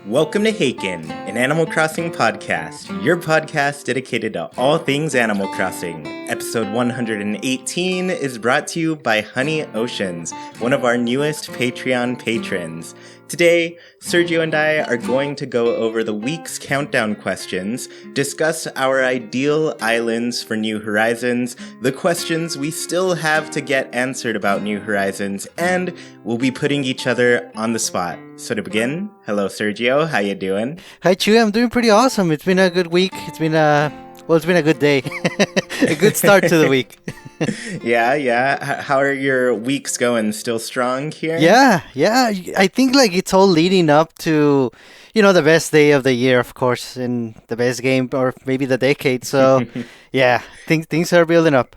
Welcome to Haken, an Animal Crossing podcast, your podcast dedicated to all things Animal Crossing. Episode 118 is brought to you by Honey Oceans, one of our newest Patreon patrons. Today, Sergio and I are going to go over the week's countdown questions, discuss our ideal islands for New Horizons, the questions we still have to get answered about New Horizons, and we'll be putting each other on the spot. So to begin, hello Sergio, how you doing? Hi Chewy, I'm doing pretty awesome. It's been a good week. It's been a good day. A good start to the week. Yeah. How are your weeks going? Still strong here? Yeah. I think it's all leading up to, the best day of the year, of course, and the best game or maybe the decade. So, yeah, things are building up.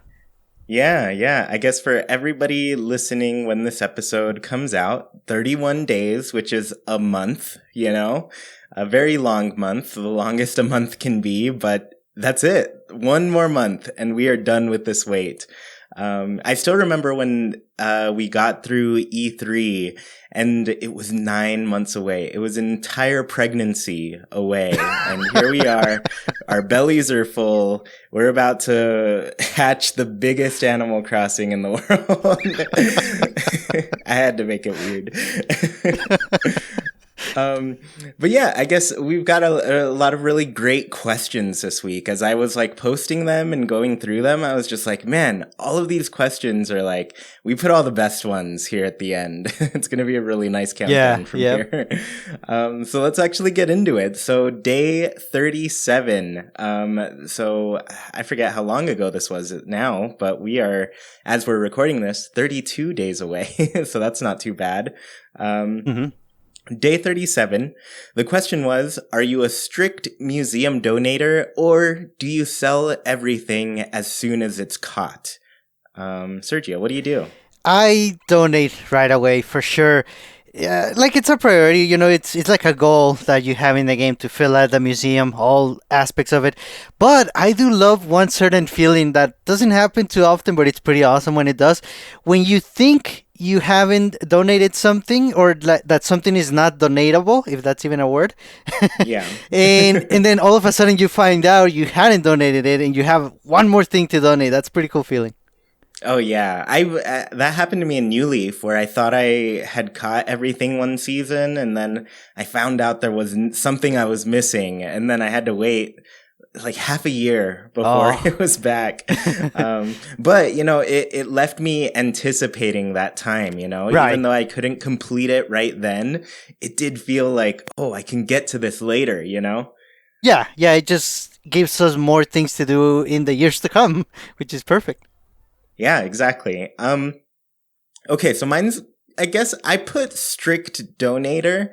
Yeah. I guess for everybody listening when this episode comes out, 31 days, which is a month, a very long month, the longest a month can be, but that's it. One more month and we are done with this wait. I still remember when we got through E3 and it was 9 months away. It was an entire pregnancy away. And here we are. Our bellies are full. We're about to hatch the biggest Animal Crossing in the world. I had to make it weird. But yeah, I guess we've got a lot of really great questions this week. As I was posting them and going through them, I was just like, man, all of these questions are we put all the best ones here at the end. It's going to be a really nice countdown from here. So let's actually get into it. So day 37. So I forget how long ago this was now, but we are, as we're recording this, 32 days away. So that's not too bad. Day 37, the question was, are you a strict museum donator or do you sell everything as soon as it's caught? Sergio, what do you do? I donate right away for sure. It's a priority, it's like a goal that you have in the game to fill out the museum, all aspects of it. But I do love one certain feeling that doesn't happen too often, but it's pretty awesome when it does. When you think you haven't donated something or that something is not donatable, if that's even a word. Yeah. and then all of a sudden you find out you hadn't donated it and you have one more thing to donate. That's a pretty cool feeling. Oh yeah, that happened to me in New Leaf where I thought I had caught everything one season and then I found out there was something I was missing and then I had to wait half a year before it was back. But it left me anticipating that time, right. Even though I couldn't complete it right then, it did feel I can get to this later, Yeah, it just gives us more things to do in the years to come, which is perfect. Yeah, exactly. Okay, so mine's, I guess I put strict donator,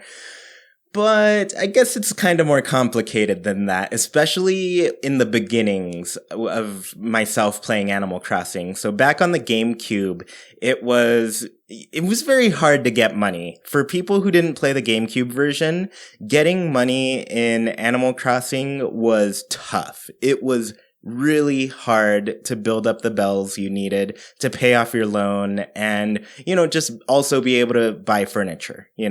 but I guess it's kind of more complicated than that, especially in the beginnings of myself playing Animal Crossing. So back on the GameCube, it was very hard to get money. For people who didn't play the GameCube version, getting money in Animal Crossing was tough. It was really hard to build up the bells you needed to pay off your loan and, just also be able to buy furniture, It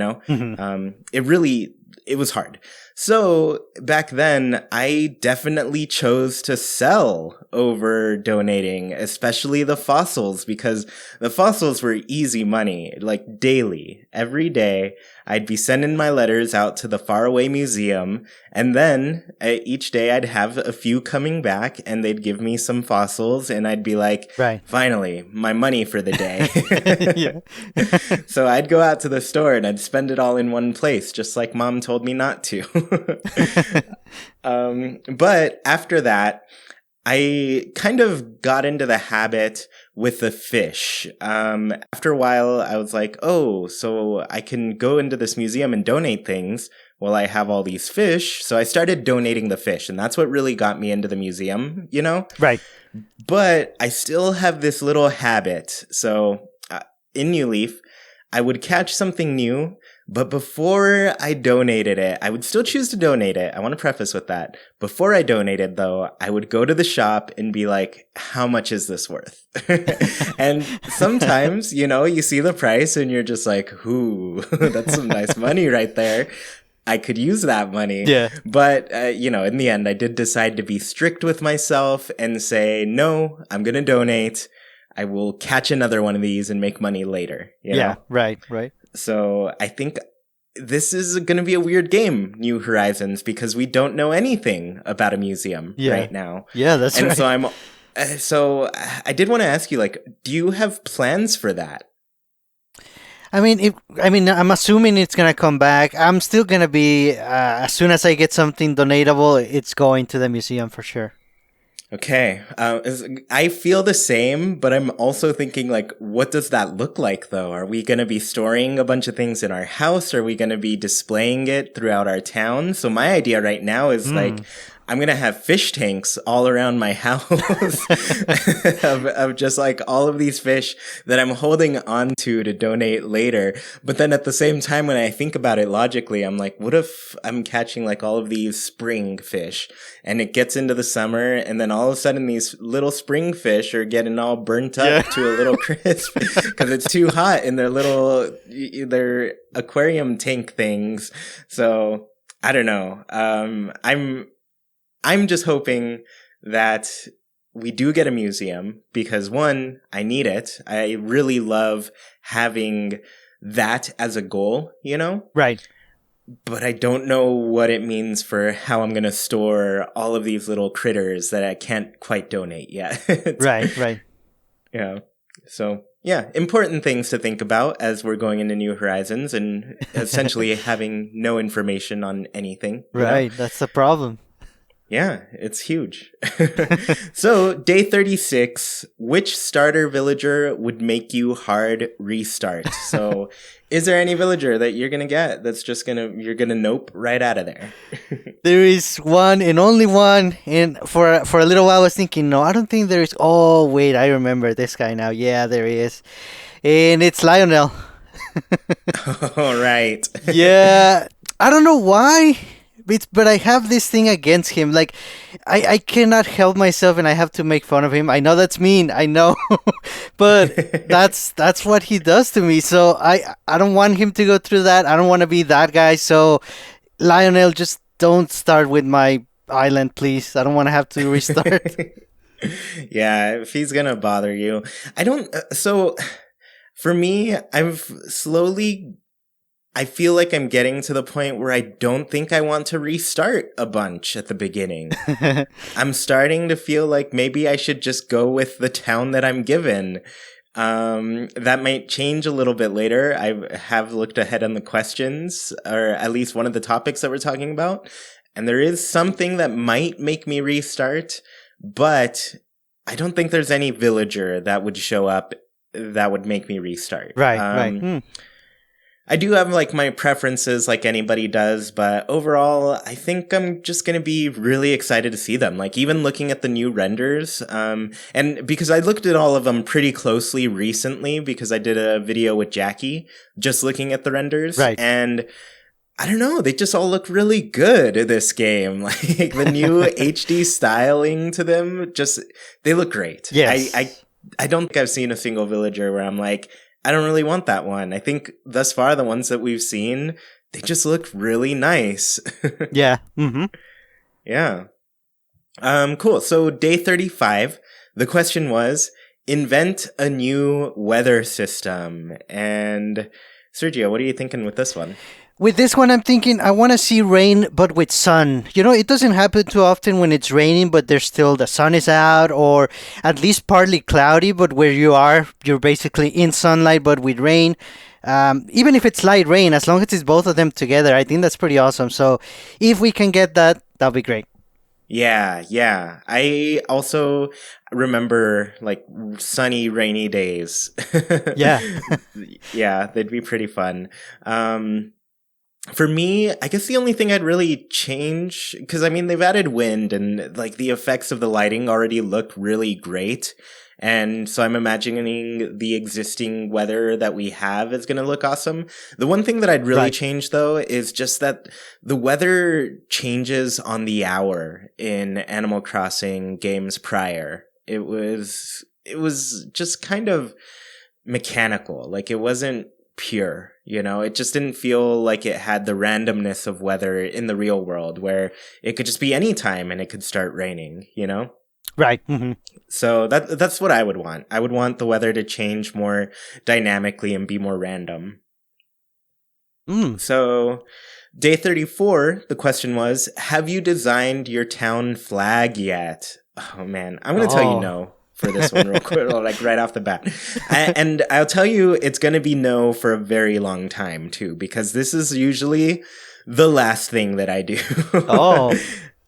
was hard. So back then, I definitely chose to sell over donating, especially the fossils, because the fossils were easy money, daily. Every day, I'd be sending my letters out to the faraway museum, and then each day I'd have a few coming back, and they'd give me some fossils, and I'd be like, right. Finally, my money for the day. So I'd go out to the store, and I'd spend it all in one place, just like Mom told me not to. But after that, I kind of got into the habit with the fish. After a while, I was like, oh, so I can go into this museum and donate things while I have all these fish. So I started donating the fish, and that's what really got me into the museum, Right. But I still have this little habit. So in New Leaf, I would catch something new, but before I donated it, I would still choose to donate it. I want to preface with that. Before I donated, though, I would go to the shop and be like, how much is this worth? And sometimes, you see the price and you're just like, ooh, that's some nice money right there. I could use that money. Yeah. But, in the end, I did decide to be strict with myself and say, no, I'm going to donate. I will catch another one of these and make money later. You know? Right. So I think this is going to be a weird game, New Horizons, because we don't know anything about a museum right now. Yeah, that's right. And so I did want to ask you, like, do you have plans for that? I mean, I'm assuming it's gonna come back. I'm still gonna be as soon as I get something donatable, it's going to the museum for sure. Okay. I feel the same, but I'm also thinking, like, what does that look like, though? Are we going to be storing a bunch of things in our house? Are we going to be displaying it throughout our town? So my idea right now is, like, I'm going to have fish tanks all around my house of just, like, all of these fish that I'm holding on to donate later. But then at the same time, when I think about it logically, I'm like, what if I'm catching, like, all of these spring fish and it gets into the summer and then all of a sudden these little spring fish are getting all burnt up to a little crisp because it's too hot in their aquarium tank things. So I don't know. I'm just hoping that we do get a museum because, one, I need it. I really love having that as a goal, Right. But I don't know what it means for how I'm going to store all of these little critters that I can't quite donate yet. Right. Yeah. So, yeah, important things to think about as we're going into New Horizons and essentially having no information on anything. Right. That's the problem. Yeah, it's huge. So, day 36, which starter villager would make you hard restart? So, is there any villager that you're going to get that's you're going to nope right out of there? There is one and only one. And for a little while I was thinking, no, I don't think there is. Oh, wait, I remember this guy now. Yeah, there he is. And it's Lionel. All right. Yeah, I don't know why. But I have this thing against him. Like, I cannot help myself and I have to make fun of him. I know that's mean. I know. But that's what he does to me. So I don't want him to go through that. I don't want to be that guy. So, Lionel, just don't start with my island, please. I don't want to have to restart. Yeah, if he's going to bother you. So, for me, I feel like I'm getting to the point where I don't think I want to restart a bunch at the beginning. I'm starting to feel like maybe I should just go with the town that I'm given. That might change a little bit later. I have looked ahead on the questions, or at least one of the topics that we're talking about. And there is something that might make me restart, but I don't think there's any villager that would show up that would make me restart. Right. I do have like my preferences like anybody does, but overall, I think I'm just going to be really excited to see them. Like even looking at the new renders, and because I looked at all of them pretty closely recently because I did a video with Jackie just looking at the renders. Right. And I don't know, they just all look really good in this game. Like the new HD styling to them, they look great. Yes. I don't think I've seen a single villager where I'm like, I don't really want that one. I think thus far, the ones that we've seen, they just look really nice. Yeah. Mm-hmm. Yeah. Cool. So day 35, the question was, invent a new weather system. And Sergio, what are you thinking with this one? With this one, I'm thinking I want to see rain, but with sun. You know, it doesn't happen too often when it's raining, but there's still the sun is out, or at least partly cloudy, but where you are, you're basically in sunlight, but with rain. Even if it's light rain, as long as it's both of them together, I think that's pretty awesome. So if we can get that, that'll be great. Yeah. I also remember like sunny, rainy days. Yeah. Yeah, they'd be pretty fun. For me, I guess the only thing I'd really change, because I mean, they've added wind and like the effects of the lighting already look really great. And so I'm imagining the existing weather that we have is going to look awesome. The one thing that I'd really change though is just that the weather changes on the hour in Animal Crossing games prior. It was just kind of mechanical. Like it wasn't pure. You know, it just didn't feel like it had the randomness of weather in the real world where it could just be any time and it could start raining, you know? Right. Mm-hmm. So that's what I would want. I would want the weather to change more dynamically and be more random. So day 34, the question was, have you designed your town flag yet? Oh man, I'm going to tell you no for this one real quick, like right off the bat. And I'll tell you, it's going to be no for a very long time too, because this is usually the last thing that I do.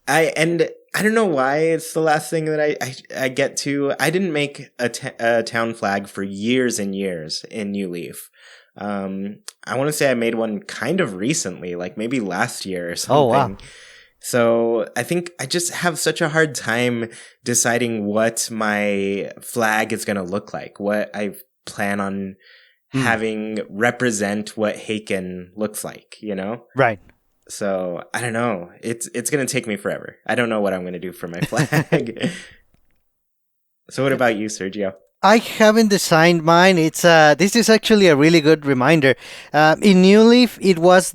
I don't know why it's the last thing that I get to. I didn't make a town flag for years and years in New Leaf. I want to say I made one kind of recently, like maybe last year or something. Oh, wow. So I think I just have such a hard time deciding what my flag is going to look like, what I plan on having represent what Haken looks like, you know? Right. So I don't know. It's going to take me forever. I don't know what I'm going to do for my flag. So what about you, Sergio? I haven't designed mine. It's this is actually a really good reminder. In New Leaf, it was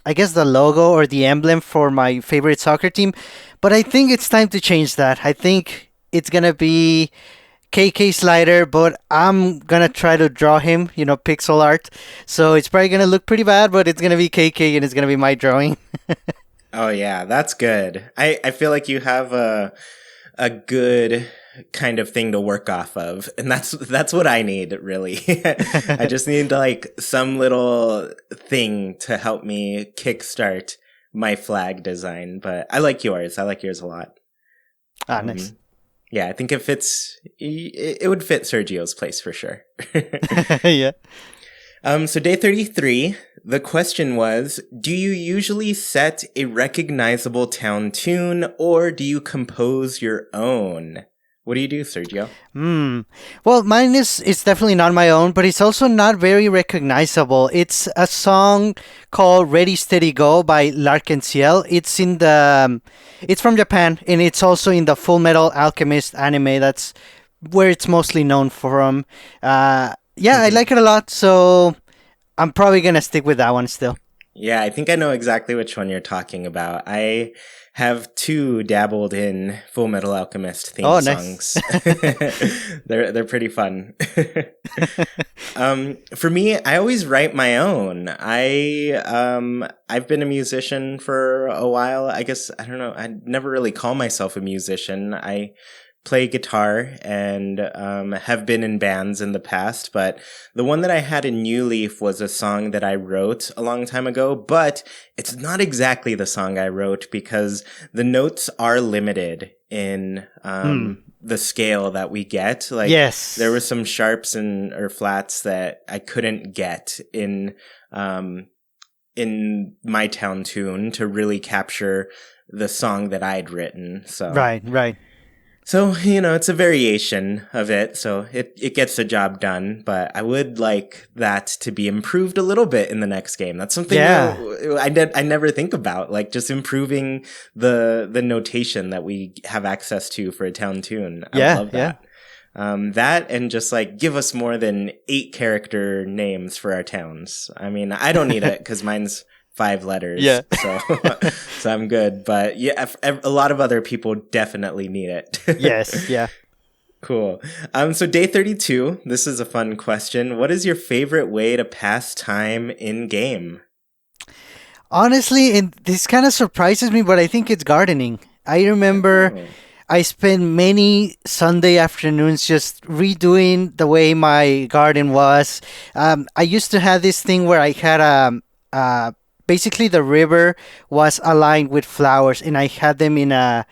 I guess the logo or the emblem for my favorite soccer team, but I think it's time to change that. I think it's gonna be KK Slider, but I'm gonna try to draw him, pixel art. So it's probably gonna look pretty bad, but it's gonna be KK and it's gonna be my drawing. Oh yeah, that's good. I feel like you have a good kind of thing to work off of, and that's what I need, really. I just need like some little thing to help me kickstart my flag design. But I like yours. I like yours a lot. Nice. Yeah, I think it fits. It would fit Sergio's place for sure. Yeah. So day 33, the question was, do you usually set a recognizable town tune or do you compose your own? What do you do, Sergio? Well, mine is definitely not my own, but it's also not very recognizable. It's a song called Ready Steady Go by Larkin Ciel. It's from Japan, and it's also in the Full Metal Alchemist anime. That's where it's mostly known from. I like it a lot, so I'm probably gonna stick with that one still. Yeah, I think I know exactly which one you're talking about. I have dabbled in Full Metal Alchemist theme songs. They're pretty fun. For me, I always write my own. I've been a musician for a while. I guess I don't know. I never really call myself a musician. I play guitar and have been in bands in the past, but the one that I had in New Leaf was a song that I wrote a long time ago, but it's not exactly the song I wrote because the notes are limited in the scale that we get. Like, yes, there were some sharps or flats that I couldn't get in my town tune to really capture the song that I'd written. So right. So, it's a variation of it, so it gets the job done, but I would like that to be improved a little bit in the next game. That's something I never think about, like just improving the notation that we have access to for a town tune. I love that. That and just like give us more than 8 character names for our towns. I mean, I don't need it because mine's 5 letters. Yeah. So I'm good. But yeah, a lot of other people definitely need it. Yes. Yeah. Cool. So day 32, this is a fun question. What is your favorite way to pass time in game? Honestly, and this kind of surprises me, but I think it's gardening. I remember I spent many Sunday afternoons just redoing the way my garden was. I used to have this thing where I had basically the river was aligned with flowers, and I had them in a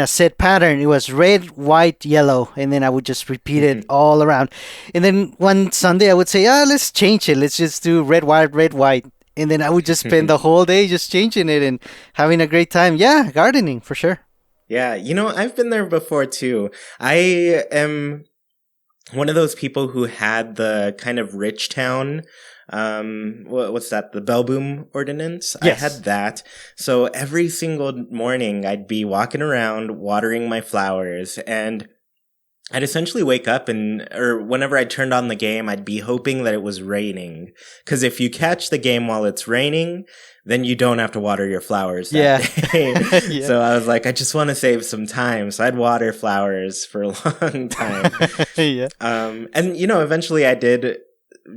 set pattern. It was red, white, yellow, and then I would just repeat it all around. And then one Sunday I would say, let's change it. Let's just do red, white. And then I would just spend the whole day just changing it and having a great time. Yeah, gardening for sure. Yeah, I've been there before too. I am one of those people who had the kind of rich town what's that? The bell boom ordinance? Yes. I had that. So every single morning I'd be walking around watering my flowers, and I'd essentially wake up or whenever I turned on the game, I'd be hoping that it was raining. Because if you catch the game while it's raining, then you don't have to water your flowers that day. Yeah. So I was like, I just want to save some time. So I'd water flowers for a long time. Yeah. And, eventually I did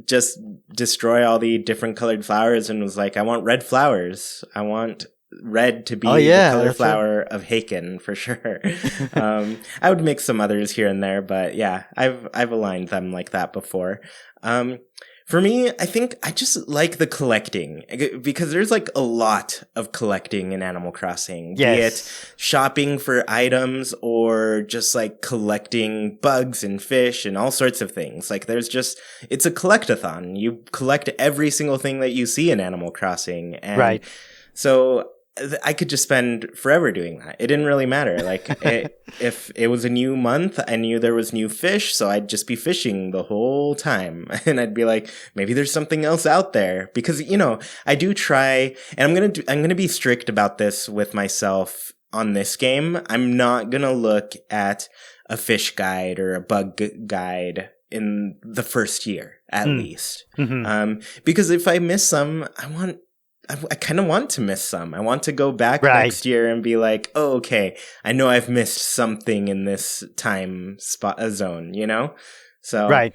just destroy all the different colored flowers and was like, I want red flowers. I want red to be the color flower of Haken for sure. I would mix some others here and there, but yeah, I've aligned them like that before. For me, I think I just like the collecting because there's like a lot of collecting in Animal Crossing. Yes. Be it shopping for items or just like collecting bugs and fish and all sorts of things. Like it's a collectathon. You collect every single thing that you see in Animal Crossing. And right. So I could just spend forever doing that. It didn't really matter. Like if it was a new month, I knew there was new fish, so I'd just be fishing the whole time. And I'd be like, maybe there's something else out there because, I do try, and I'm going to be strict about this with myself on this game. I'm not going to look at a fish guide or a bug guide in the first year at least. Mm-hmm. Because if I miss some, I kind of want to miss some. I want to go back next year and be like, oh, okay, I know I've missed something in this time zone, So, right.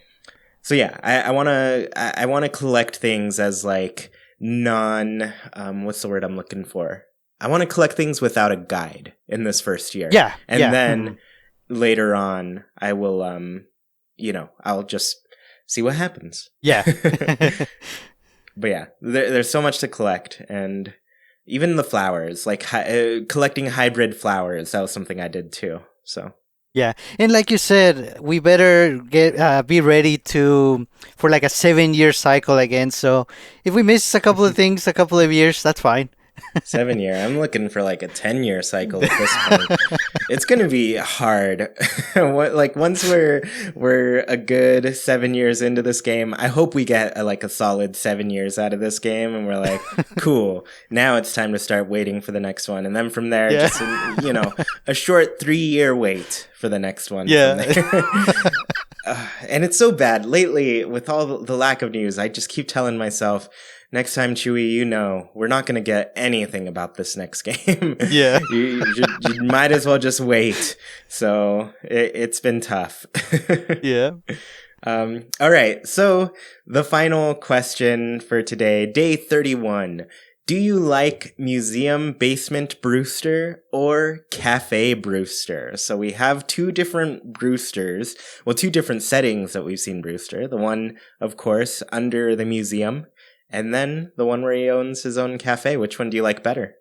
So yeah, I want to collect things as like what's the word I'm looking for? I want to collect things without a guide in this first year. Yeah. And then later on, I will, I'll just see what happens. Yeah. But yeah, there's so much to collect, and even the flowers, like collecting hybrid flowers, that was something I did too. So yeah, and like you said, we better be ready for like a 7-year cycle again. So if we miss a couple of things, a couple of years, that's fine. 7 year. I'm looking for like a 10-year cycle at this point. It's gonna be hard. Once we're a good 7 years into this game, I hope we get a solid 7 years out of this game, and we're like, cool. Now it's time to start waiting for the next one, and then from there, just a short 3-year wait for the next one. Yeah. And it's so bad lately with all the lack of news. I just keep telling myself, next time, Chewy, we're not going to get anything about this next game. Yeah. you might as well just wait. So it's been tough. Yeah. All right. So the final question for today, day 31. Do you like Museum Basement Brewster or Cafe Brewster? So we have two different Brewsters. Well, two different settings that we've seen Brewster. The one, of course, under the museum. And then the one where he owns his own cafe. Which one do you like better?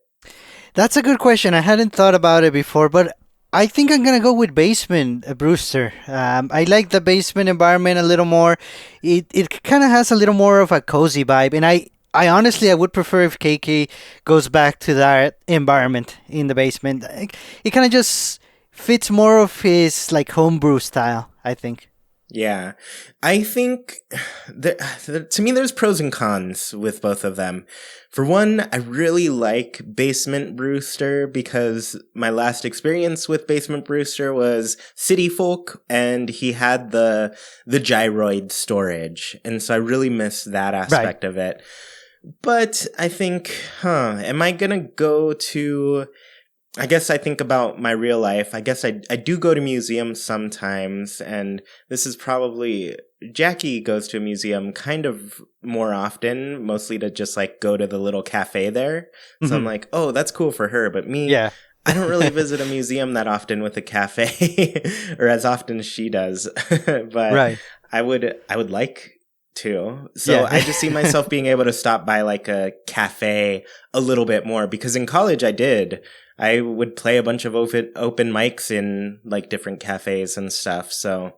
That's a good question. I hadn't thought about it before, but I think I'm going to go with Basement Brewster. I like the basement environment a little more. It kind of has a little more of a cozy vibe. And I honestly, I would prefer if KK goes back to that environment in the basement. It kind of just fits more of his like homebrew style, I think. Yeah, I think to me, there's pros and cons with both of them. For one, I really like Basement Brewster because my last experience with Basement Brewster was City Folk, and he had the gyroid storage, and so I really miss that aspect of it. But I think, am I gonna go to... I guess I think about my real life. I guess I do go to museums sometimes, and this is probably... Jackie goes to a museum kind of more often, mostly to just like go to the little cafe there. So I'm like, oh, that's cool for her, but me... Yeah. I don't really visit a museum that often with a cafe, or as often as she does. But I would like to. So I just see myself being able to stop by like a cafe a little bit more, because in college I would play a bunch of open mics in like different cafes and stuff. So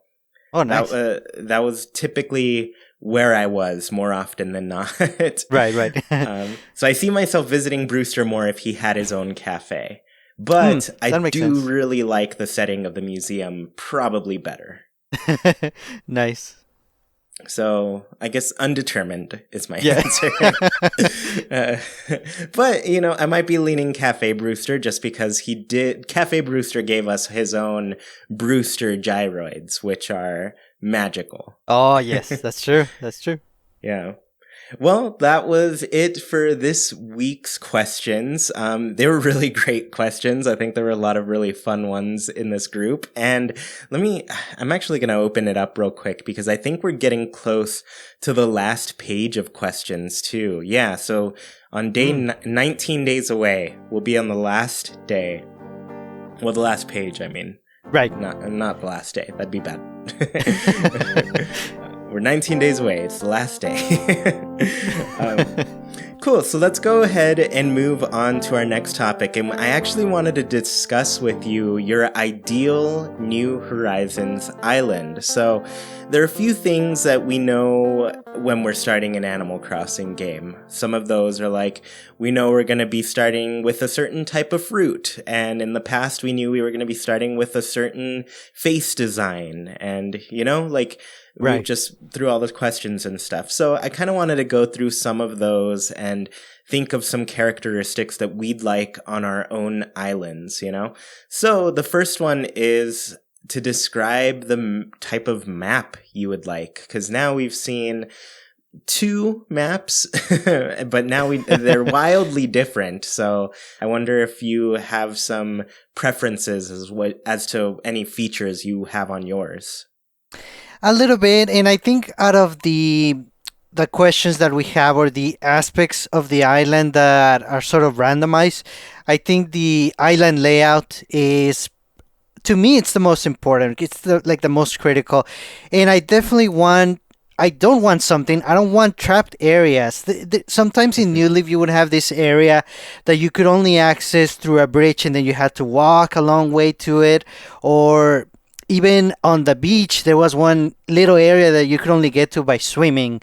nice. That was typically where I was more often than not. Right. So I see myself visiting Brewster more if he had his own cafe. But I do really like the setting of the museum probably better. Nice. So I guess undetermined is my Yeah. answer. uh, but, I might be leaning Cafe Brewster just because Cafe Brewster gave us his own Brewster gyroids, which are magical. Oh, yes, that's true. That's true. Yeah. Well, that was it for this week's questions. They were really great questions. I think there were a lot of really fun ones in this group. And I'm actually going to open it up real quick because I think we're getting close to the last page of questions too. Yeah. So on day 19 days away, we'll be on the last day. Well, the last page, I mean. Right. Not the last day. That'd be bad. We're 19 days away. It's the last day. Cool. So let's go ahead and move on to our next topic. And I actually wanted to discuss with you your ideal New Horizons island. So there are a few things that we know when we're starting an Animal Crossing game. Some of those are like, we know we're going to be starting with a certain type of fruit. And in the past, we knew we were going to be starting with a certain face design. And, Right. Just through all the questions and stuff. So I kind of wanted to go through some of those and think of some characteristics that we'd like on our own islands, So the first one is to describe the type of map you would like. Because now we've seen 2 maps, but now they're wildly different. So I wonder if you have some preferences as to any features you have on yours. A little bit, and I think out of the questions that we have or the aspects of the island that are sort of randomized, I think the island layout is, to me, it's the most important. It's the most critical, and I don't want trapped areas. Sometimes in New Leaf you would have this area that you could only access through a bridge and then you had to walk a long way to it, or even on the beach, there was one little area that you could only get to by swimming.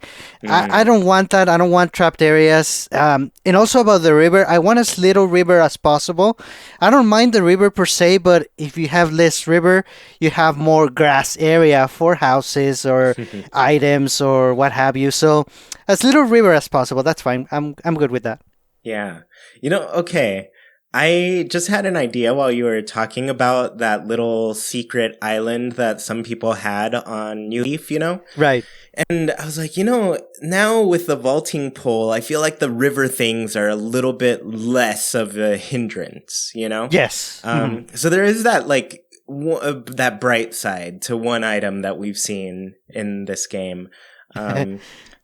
I don't want that. I don't want trapped areas. And also about the river, I want as little river as possible. I don't mind the river per se, but if you have less river, you have more grass area for houses or items or what have you. So as little river as possible, that's fine. I'm good with that. Yeah. Okay. I just had an idea while you were talking about that little secret island that some people had on New Leaf, Right. And I was like, now with the vaulting pole, I feel like the river things are a little bit less of a hindrance, Yes. So there is that, that bright side to one item that we've seen in this game.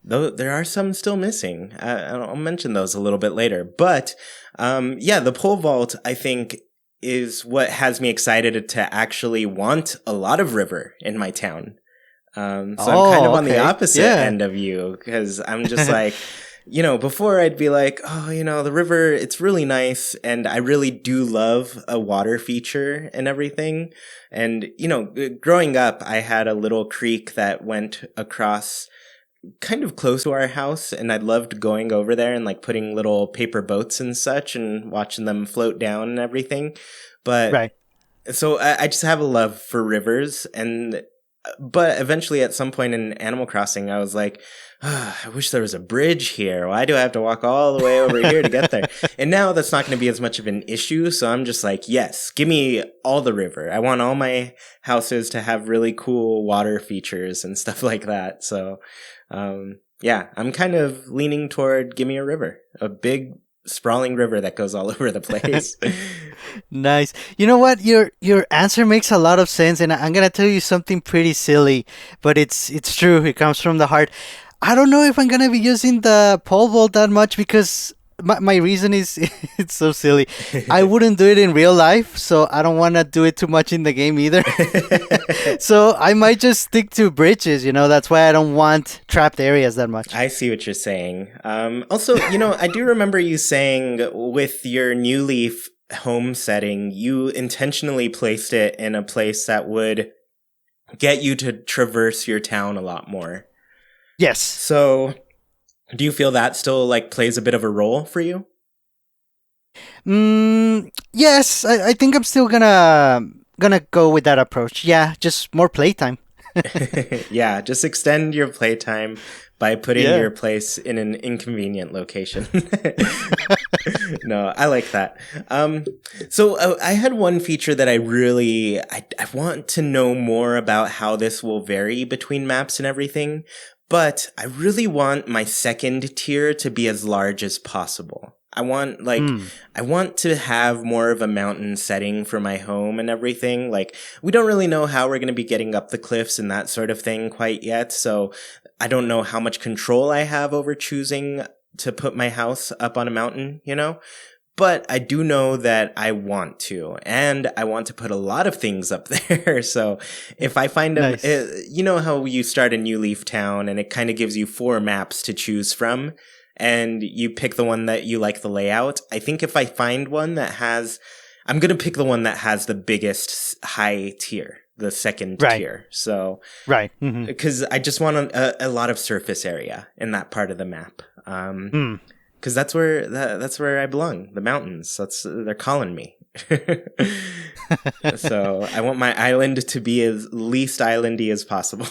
Though there are some still missing. I'll mention those a little bit later. But, the pole vault, I think, is what has me excited to actually want a lot of river in my town. I'm kind of on the opposite end of you, because I'm just like, before I'd be like, the river, it's really nice. And I really do love a water feature and everything. And, growing up, I had a little creek that went across kind of close to our house, and I loved going over there and putting little paper boats and such and watching them float down and everything. But right. So I just have a love for rivers, but eventually at some point in Animal Crossing, I was like, I wish there was a bridge here. Why do I have to walk all the way over here to get there? And now that's not going to be as much of an issue. So I'm just like, yes, give me all the river. I want all my houses to have really cool water features and stuff like that. So, I'm kind of leaning toward give me a river, a big sprawling river that goes all over the place. Nice. You know what? Your answer makes a lot of sense, and I'm gonna tell you something pretty silly, but it's true. It comes from the heart. I don't know if I'm gonna be using the pole vault that much because my reason is it's so silly. I wouldn't do it in real life, so I don't want to do it too much in the game either. So I might just stick to bridges. That's why I don't want trapped areas that much. I see what you're saying. Also, I do remember you saying with your New Leaf home setting, you intentionally placed it in a place that would get you to traverse your town a lot more. Yes. So, do you feel that still plays a bit of a role for you? Yes, I think I'm still gonna go with that approach. Yeah, just more playtime. Yeah, just extend your playtime by putting Yeah. your place in an inconvenient location. No, I like that. Um, so I had one feature that I want to know more about how this will vary between maps and everything, but I really want my second tier to be as large as possible. Hmm. I want to have more of a mountain setting for my home and everything. Like, we don't really know how we're going to be getting up the cliffs and that sort of thing quite yet. So I don't know how much control I have over choosing to put my house up on a mountain, you know? But I do know that I want to, and I want to put a lot of things up there. So if I find them, Nice. you know how you start a new Leaf Town and it kind of gives you 4 maps to choose from, and you pick the one that you like the layout. I think if I find one that has, I'm going to pick the one that has the biggest high tier, the second Right. tier. So, Right. Hmm. because I just want a lot of surface area in that part of the map. Hmm. Because that's where I belong. The mountains. They're calling me. So I want my island to be as least islandy as possible.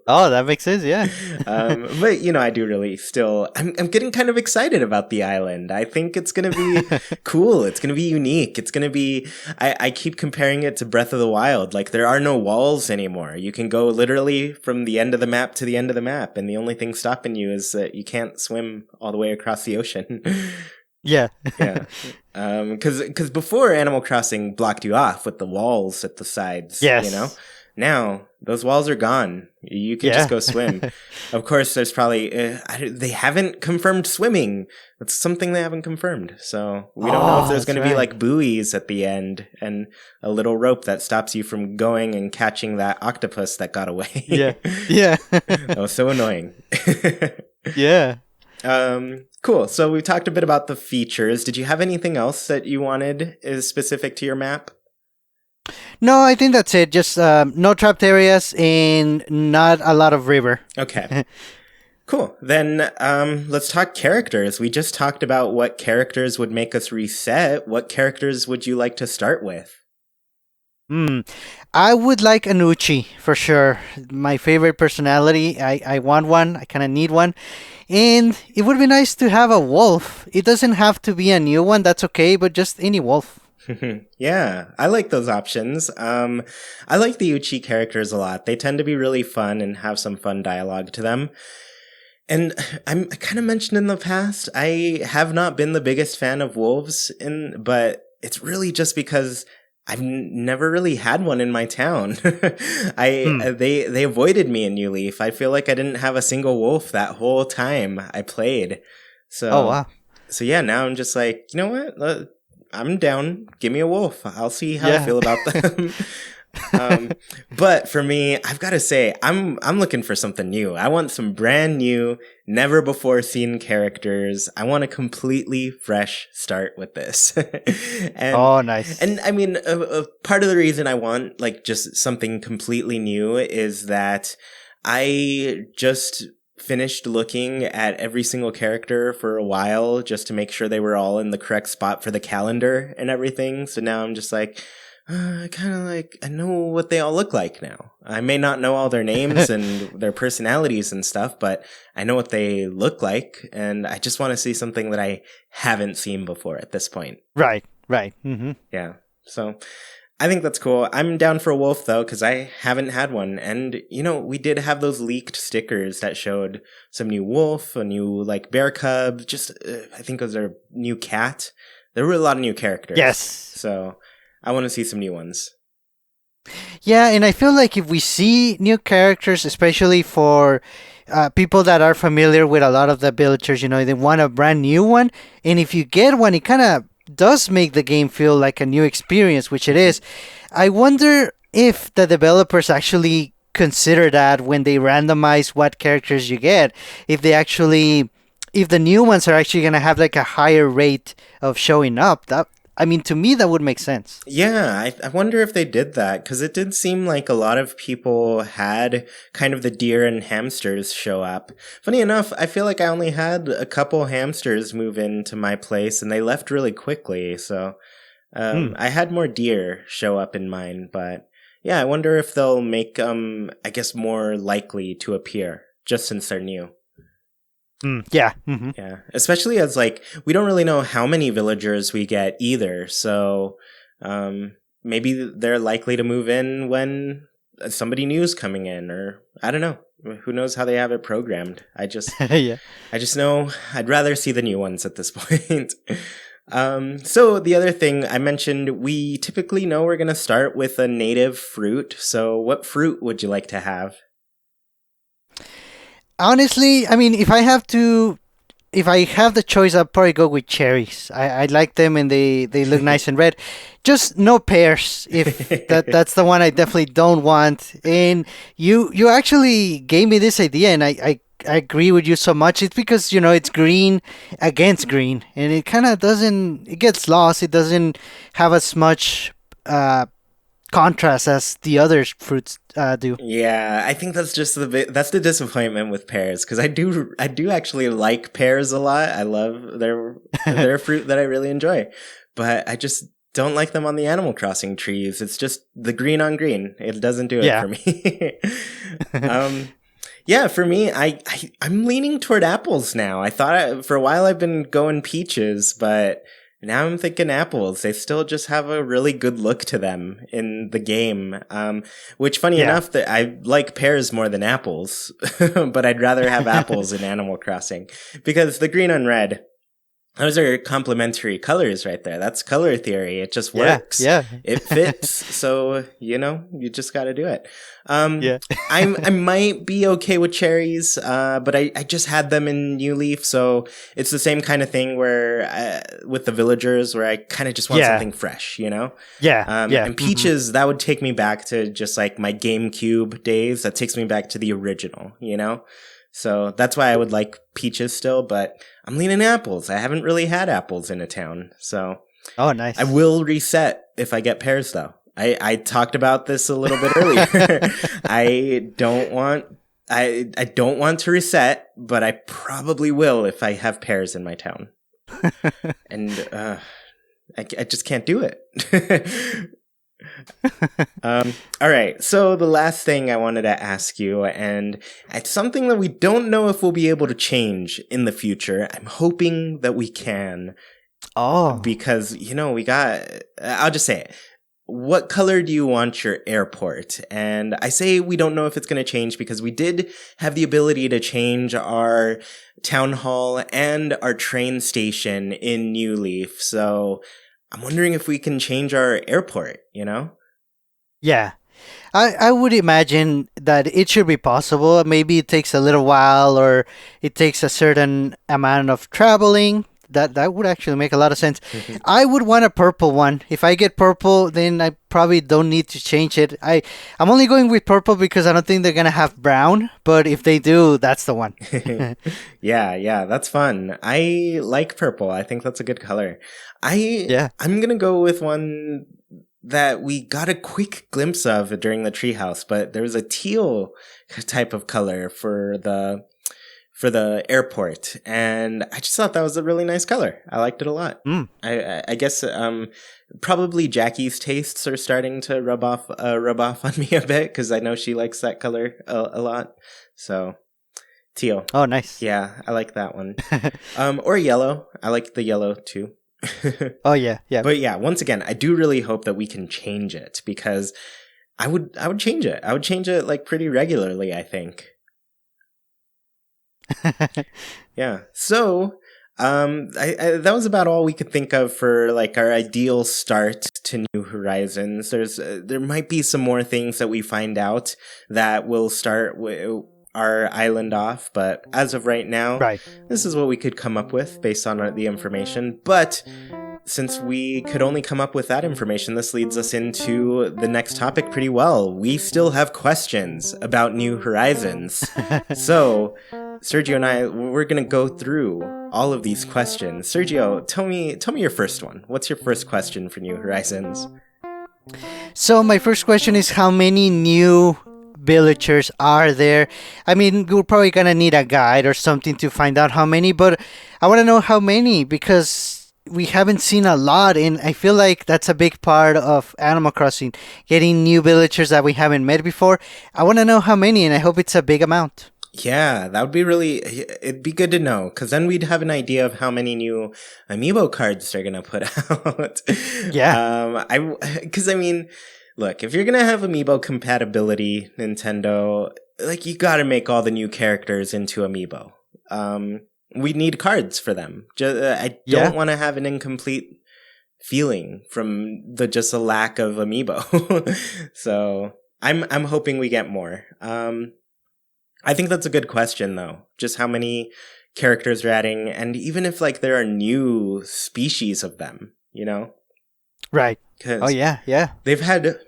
Oh, that makes sense. Yeah. But I do really still. I'm getting kind of excited about the island. I think it's gonna be cool. It's gonna be unique. It's gonna be. I keep comparing it to Breath of the Wild. Like, there are no walls anymore. You can go literally from the end of the map to the end of the map, and the only thing stopping you is that you can't swim all the way across the ocean. Yeah. Yeah. Because before, Animal Crossing blocked you off with the walls at the sides, you know? Yes. Now, those walls are gone. You can just Yeah. go swim. Of course, there's probably, they haven't confirmed swimming. That's something they haven't confirmed. So we don't know if Oh, there's that's going to be right. like buoys at the end and a little rope that stops you from going and catching that octopus that got Yeah. away. Yeah. That was so annoying. Yeah. Cool. So we talked a bit about the features. Did you have anything else that you wanted is specific to your map? No, I think that's it. Just no trapped areas and not a lot of river. Okay. Cool. Then let's talk characters. We just talked about what characters would make us reset. What characters would you like to start with? Hmm. I would like an Uchi for sure. My favorite personality. I want one. I kind of need one. And it would be nice to have a wolf. It doesn't have to be a new one. That's okay, but just any wolf. Yeah, I like those options. I like the Uchi characters a lot. They tend to be really fun and have some fun dialogue to them. And I kind of mentioned in the past, I have not been the biggest fan of wolves, but it's really just because I've never really had one in my town. Hmm. They avoided me in New Leaf. I feel like I didn't have a single wolf that whole time I played. Oh, So wow. so yeah, now I'm just like, you know what? I'm down. Give me a wolf. I'll see how I Yeah. feel about them. But for me, I've got to say, I'm looking for something new. I want some brand new, never before seen characters. I want a completely fresh start with this. and Oh, nice. and I mean, part of the reason I want like just something completely new is that I just finished looking at every single character for a while just to make sure they were all in the correct spot for the calendar and everything. So now I'm just like, I know what they all look like now. I may not know all their names and their personalities and stuff, but I know what they look like, and I just want to see something that I haven't seen before at this point. Right. Right. Hmm. Yeah. So I think that's cool. I'm down for a wolf though, because I haven't had one. And, we did have those leaked stickers that showed some new wolf, a new like bear cub, just, I think those are new cat. There were a lot of new characters. Yes. So I want to see some new ones. Yeah, and I feel like if we see new characters, especially for people that are familiar with a lot of the villagers, they want a brand new one. And if you get one, it kind of does make the game feel like a new experience, which it is. I wonder if the developers actually consider that when they randomize what characters you get, if they actually, if the new ones are actually going to have like a higher rate of showing up. That, I mean, to me, that would make sense. Yeah, I wonder if they did that, because it did seem like a lot of people had kind of the deer and hamsters show up. Funny enough, I feel like I only had a couple hamsters move into my place, and they left really quickly, so Hmm. I had more deer show up in mine, but Yeah, I wonder if they'll make I guess more likely to appear just since they're new. Yeah. Mm-hmm. Yeah, especially as like we don't really know how many villagers we get either, so maybe they're likely to move in when somebody new's coming in, or I don't know. Who knows how they have it programmed? Yeah. I just know I'd rather see the new ones at this point. So the other thing I mentioned, we typically know we're gonna start with a native fruit. So what fruit would you like to have? Honestly, I mean, if I have the choice, I'll probably go with cherries. I like them and they look nice and red. Just no pears. If that's the one I definitely don't want. And you actually gave me this idea, and I agree with you so much. It's because it's green against green, and it kind of doesn't. It gets lost. It doesn't have as much contrast as the other fruits do. Yeah, I think that's just that's the disappointment with pears, because I do actually like pears a lot. I love they're a fruit that I really enjoy, but I just don't like them on the Animal Crossing trees. It's just the green on green. It doesn't do it Yeah. for me. Yeah, for me, I'm leaning toward apples now. I thought for a while I've been going peaches, but now I'm thinking apples. They still just have a really good look to them in the game. Which, funny Yeah. enough, that I like pears more than apples, but I'd rather have apples in Animal Crossing because the green and red, those are complementary colors right there. That's color theory. It just works. Yeah. It fits. So, you just got to do it. Yeah. I might be okay with cherries, but I just had them in New Leaf, so it's the same kind of thing where with the villagers, where I kind of just want something fresh, Yeah. And peaches, that would take me back to just like my GameCube days. That takes me back to the original, So that's why I would like peaches still, but I'm leaning apples. I haven't really had apples in a town, so Oh, nice. I will reset if I get pears, though. I talked about this a little bit earlier. I don't want to reset, but I probably will if I have pears in my town. And I just can't do it. All right. So the last thing I wanted to ask you, and it's something that we don't know if we'll be able to change in the future. I'm hoping that we can. Oh. Because, I'll just say it. What color do you want your airport? And I say we don't know if it's going to change because we did have the ability to change our town hall and our train station in New Leaf. So I'm wondering if we can change our airport, Yeah. I would imagine that it should be possible. Maybe it takes a little while or it takes a certain amount of traveling. That would actually make a lot of sense. I would want a purple one. If I get purple, then I probably don't need to change it. I'm only going with purple because I don't think they're gonna have brown. But if they do, that's the one. Yeah, that's fun. I like purple. I think that's a good color. Yeah. I'm gonna go with one that we got a quick glimpse of during the treehouse, but there was a teal type of color for the airport, and I just thought that was a really nice color. I liked it a lot. I guess probably Jackie's tastes are starting to rub off on me a bit because I know she likes that color a lot. So teal. Oh, nice. Yeah, I like that one. Or yellow. I like the yellow too. Oh yeah. But yeah, once again, I do really hope that we can change it because I would change it. I would change it like pretty regularly, I think. Yeah. So, that was about all we could think of for like our ideal start to New Horizons. There might be some more things that we find out that will start our island off, but as of right now, this is what we could come up with based on the information. But since we could only come up with that information, this leads us into the next topic pretty well. We still have questions about New Horizons. So Sergio and we're going to go through all of these questions. Sergio, tell me your first one. What's your first question for New Horizons? So my first question is, how many new villagers are there? I mean, we're probably going to need a guide or something to find out how many, but I want to know how many, because we haven't seen a lot, and I feel like that's a big part of Animal Crossing, getting new villagers that we haven't met before. I want to know how many, and I hope it's a big amount. Yeah, that would be it'd be good to know, because then we'd have an idea of how many new amiibo cards they're going to put out. Yeah. Because I mean, look, if you're going to have amiibo compatibility, Nintendo, like, you got to make all the new characters into amiibo. We need cards for them. I don't want to have an incomplete feeling from just a lack of amiibo. So I'm hoping we get more. I think that's a good question, though. Just how many characters they're adding, and even if, like, there are new species of them, you know? Right. Oh, 'Cause yeah. they've had,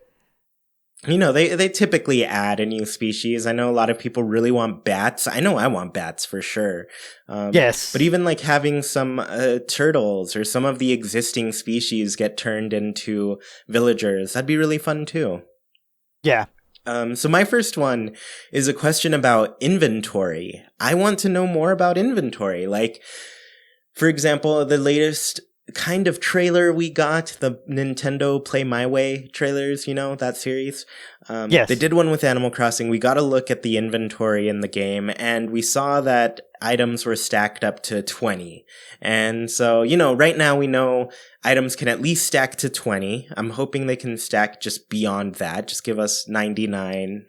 they typically add a new species. I know a lot of people really want bats. I know I want bats for sure. Yes. But even, like, having some turtles or some of the existing species get turned into villagers, that'd be really fun, too. Yeah. So my first one is a question about inventory. I want to know more about inventory. Like, for example, the latest kind of trailer we got, the Nintendo Play My Way trailers, that series. Yes. They did one with Animal Crossing. We got a look at the inventory in the game, and we saw that items were stacked up to 20. And so, right now we know items can at least stack to 20. I'm hoping they can stack just beyond that. Just give us 99,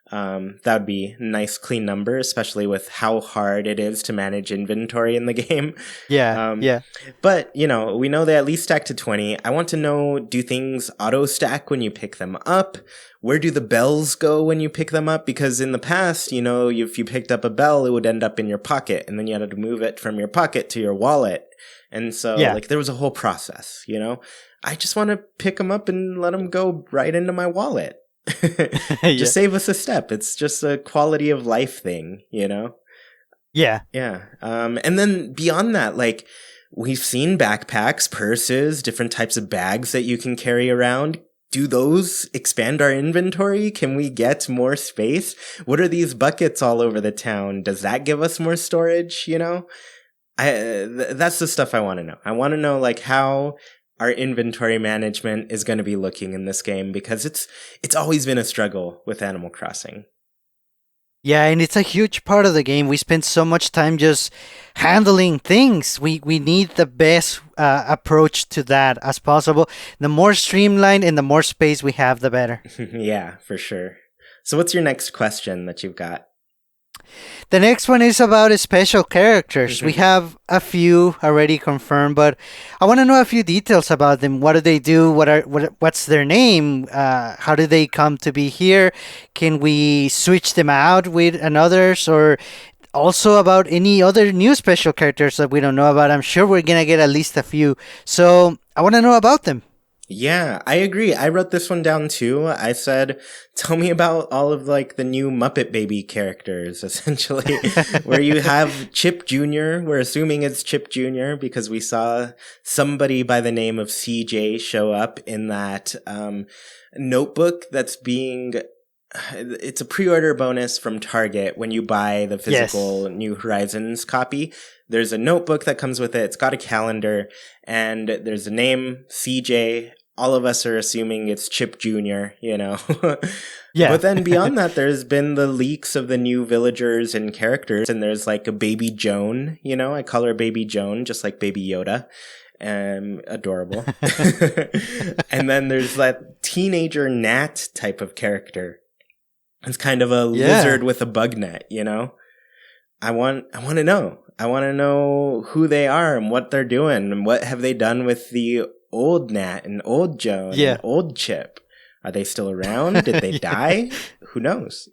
that would be a nice clean number, especially with how hard it is to manage inventory in the game. Yeah. But, we know they at least stack to 20. I want to know, do things auto stack when you pick them up? Where do the bells go when you pick them up? Because in the past, if you picked up a bell, it would end up in your pocket, and then you had to move it from your pocket to your wallet. And so, there was a whole process, I just want to pick them up and let them go right into my wallet. Just save us a step. It's just a quality of life thing, Yeah. Yeah. And then beyond that, like, we've seen backpacks, purses, different types of bags that you can carry around. Do those expand our inventory? Can we get more space? What are these buckets all over the town? Does that give us more storage? That's the stuff I want to know. I want to know, like, how our inventory management is going to be looking in this game, because it's always been a struggle with Animal Crossing. Yeah, and it's a huge part of the game. We spend so much time just handling things. We need the best approach to that as possible. The more streamlined and the more space we have, the better. Yeah, for sure. So what's your next question that you've got? The next one is about special characters. We have a few already confirmed, but I want to know a few details about them. What do they do? What's their name? How do they come to be here? Can we switch them out with another's? Or also about any other new special characters that we don't know about? I'm sure we're going to get at least a few. So I want to know about them. Yeah, I agree. I wrote this one down too. I said, tell me about all of, like, the new Muppet Baby characters, essentially, where you have Chip Jr. We're assuming it's Chip Jr. because we saw somebody by the name of CJ show up in that notebook that's it's a pre-order bonus from Target when you buy the physical New Horizons copy. There's a notebook that comes with it. It's got a calendar, and there's a name, CJ. All of us are assuming it's Chip Jr., Yeah. But then beyond that, there's been the leaks of the new villagers and characters, and there's, like, a Baby Joan, I call her Baby Joan, just like Baby Yoda. Adorable. And then there's that teenager Nat type of character. It's kind of a lizard with a bug net, I want to know. I want to know who they are and what they're doing, and what have they done with the old Nat and old Joan and old Chip. Are they still around? Did they die? Who knows?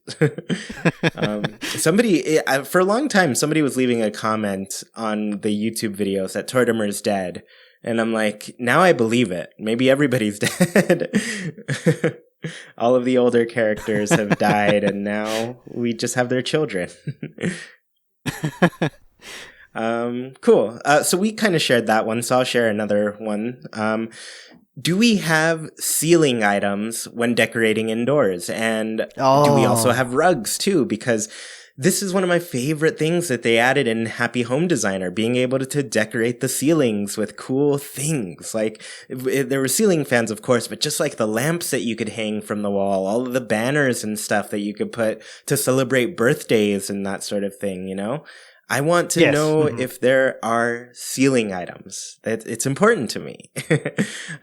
Somebody, for a long time, somebody was leaving a comment on the YouTube videos that Tortimer's dead. And I'm like, now I believe it. Maybe everybody's dead. All of the older characters have died, and now we just have their children. Cool. So we kind of shared that one, so I'll share another one. Do we have ceiling items when decorating indoors? And do we also have rugs too? Because this is one of my favorite things that they added in Happy Home Designer, being able to decorate the ceilings with cool things. Like, there were ceiling fans, of course, but just like the lamps that you could hang from the wall, all of the banners and stuff that you could put to celebrate birthdays and that sort of thing, you know? I want to know if there are ceiling items. It's important to me.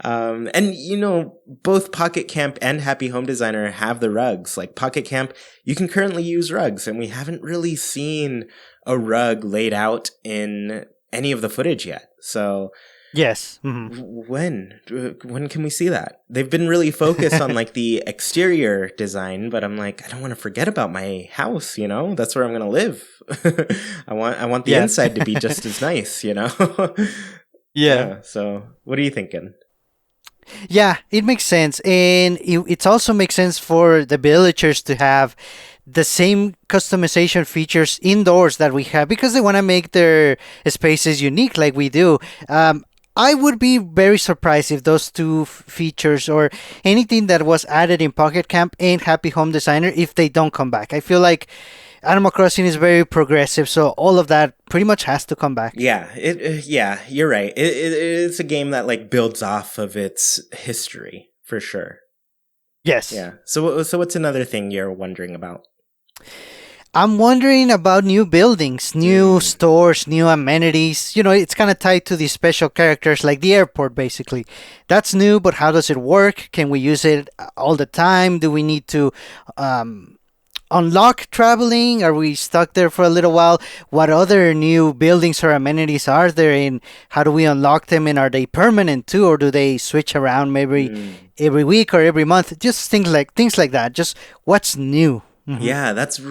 And, you know, both Pocket Camp and Happy Home Designer have the rugs. Like Pocket Camp, you can currently use rugs, and we haven't really seen a rug laid out in any of the footage yet. So Yes. when can we see that? They've been really focused on like the exterior design, but I'm like, I don't want to forget about my house, you know? That's where I'm going to live. I want the inside to be just as nice, you know? Yeah. So, what are you thinking? Yeah, it makes sense. And it also makes sense for the villagers to have the same customization features indoors that we have because they want to make their spaces unique like we do. I would be very surprised if those two features or anything that was added in Pocket Camp and Happy Home Designer, if they don't come back. I feel like Animal Crossing is very progressive, so all of that pretty much has to come back. Yeah, you're right. It's a game that like builds off of its history for sure. Yes. Yeah. So what's another thing you're wondering about? I'm wondering about new buildings, new stores, new amenities. You know, it's kind of tied to these special characters like the airport, basically. That's new, but how does it work? Can we use it all the time? Do we need to unlock traveling? Are we stuck there for a little while? What other new buildings or amenities are there, and how do we unlock them? And are they permanent too, or do they switch around maybe every week or every month? Just things like that. Just what's new? Yeah, that's a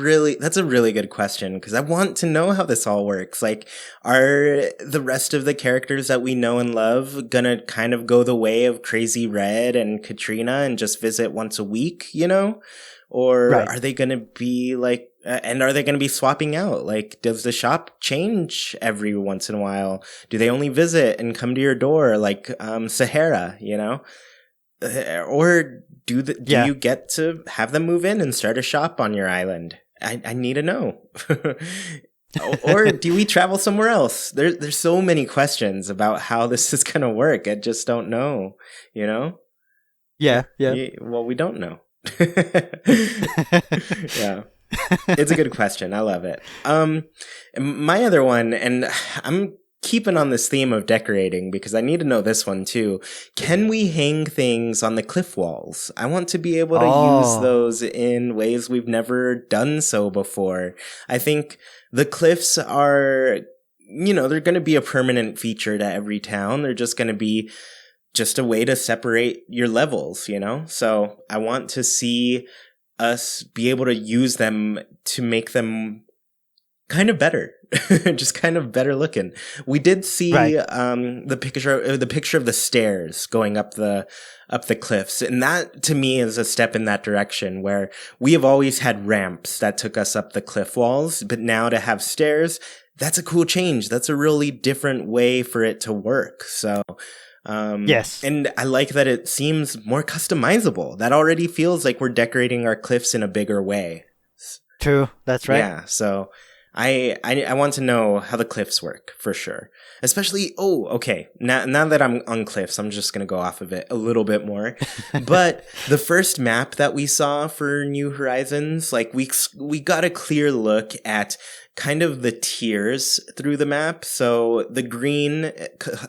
really good question because I want to know how this all works. Like, are the rest of the characters that we know and love gonna kind of go the way of Crazy Red and Katrina and just visit once a week, you know? Or are they gonna be like, and are they gonna be swapping out? Like, does the shop change every once in a while? Do they only visit and come to your door like Sahara, you know? Or do you get to have them move in and start a shop on your island? I need to know. Or do we travel somewhere else? There's so many questions about how this is going to work. I just don't know, you know? Yeah. Well, we don't know. Yeah. It's a good question. I love it. My other one, and I'm keeping on this theme of decorating because I need to know this one too. Can we hang things on the cliff walls? I want to be able to use those in ways we've never done so before. I think the cliffs are, you know, they're going to be a permanent feature to every town. They're just going to be just a way to separate your levels, you know? So I want to see us be able to use them to make them kind of better, just kind of better looking. We did see the picture of the stairs going up the cliffs, and that to me is a step in that direction where we have always had ramps that took us up the cliff walls, but now to have stairs, that's a cool change. That's a really different way for it to work. So yes. And I like that it seems more customizable. That already feels like we're decorating our cliffs in a bigger way. True. That's right. Yeah. So I want to know how the cliffs work for sure. Especially, okay. Now that I'm on cliffs, I'm just going to go off of it a little bit more. But the first map that we saw for New Horizons, like we got a clear look at kind of the tiers through the map. So the green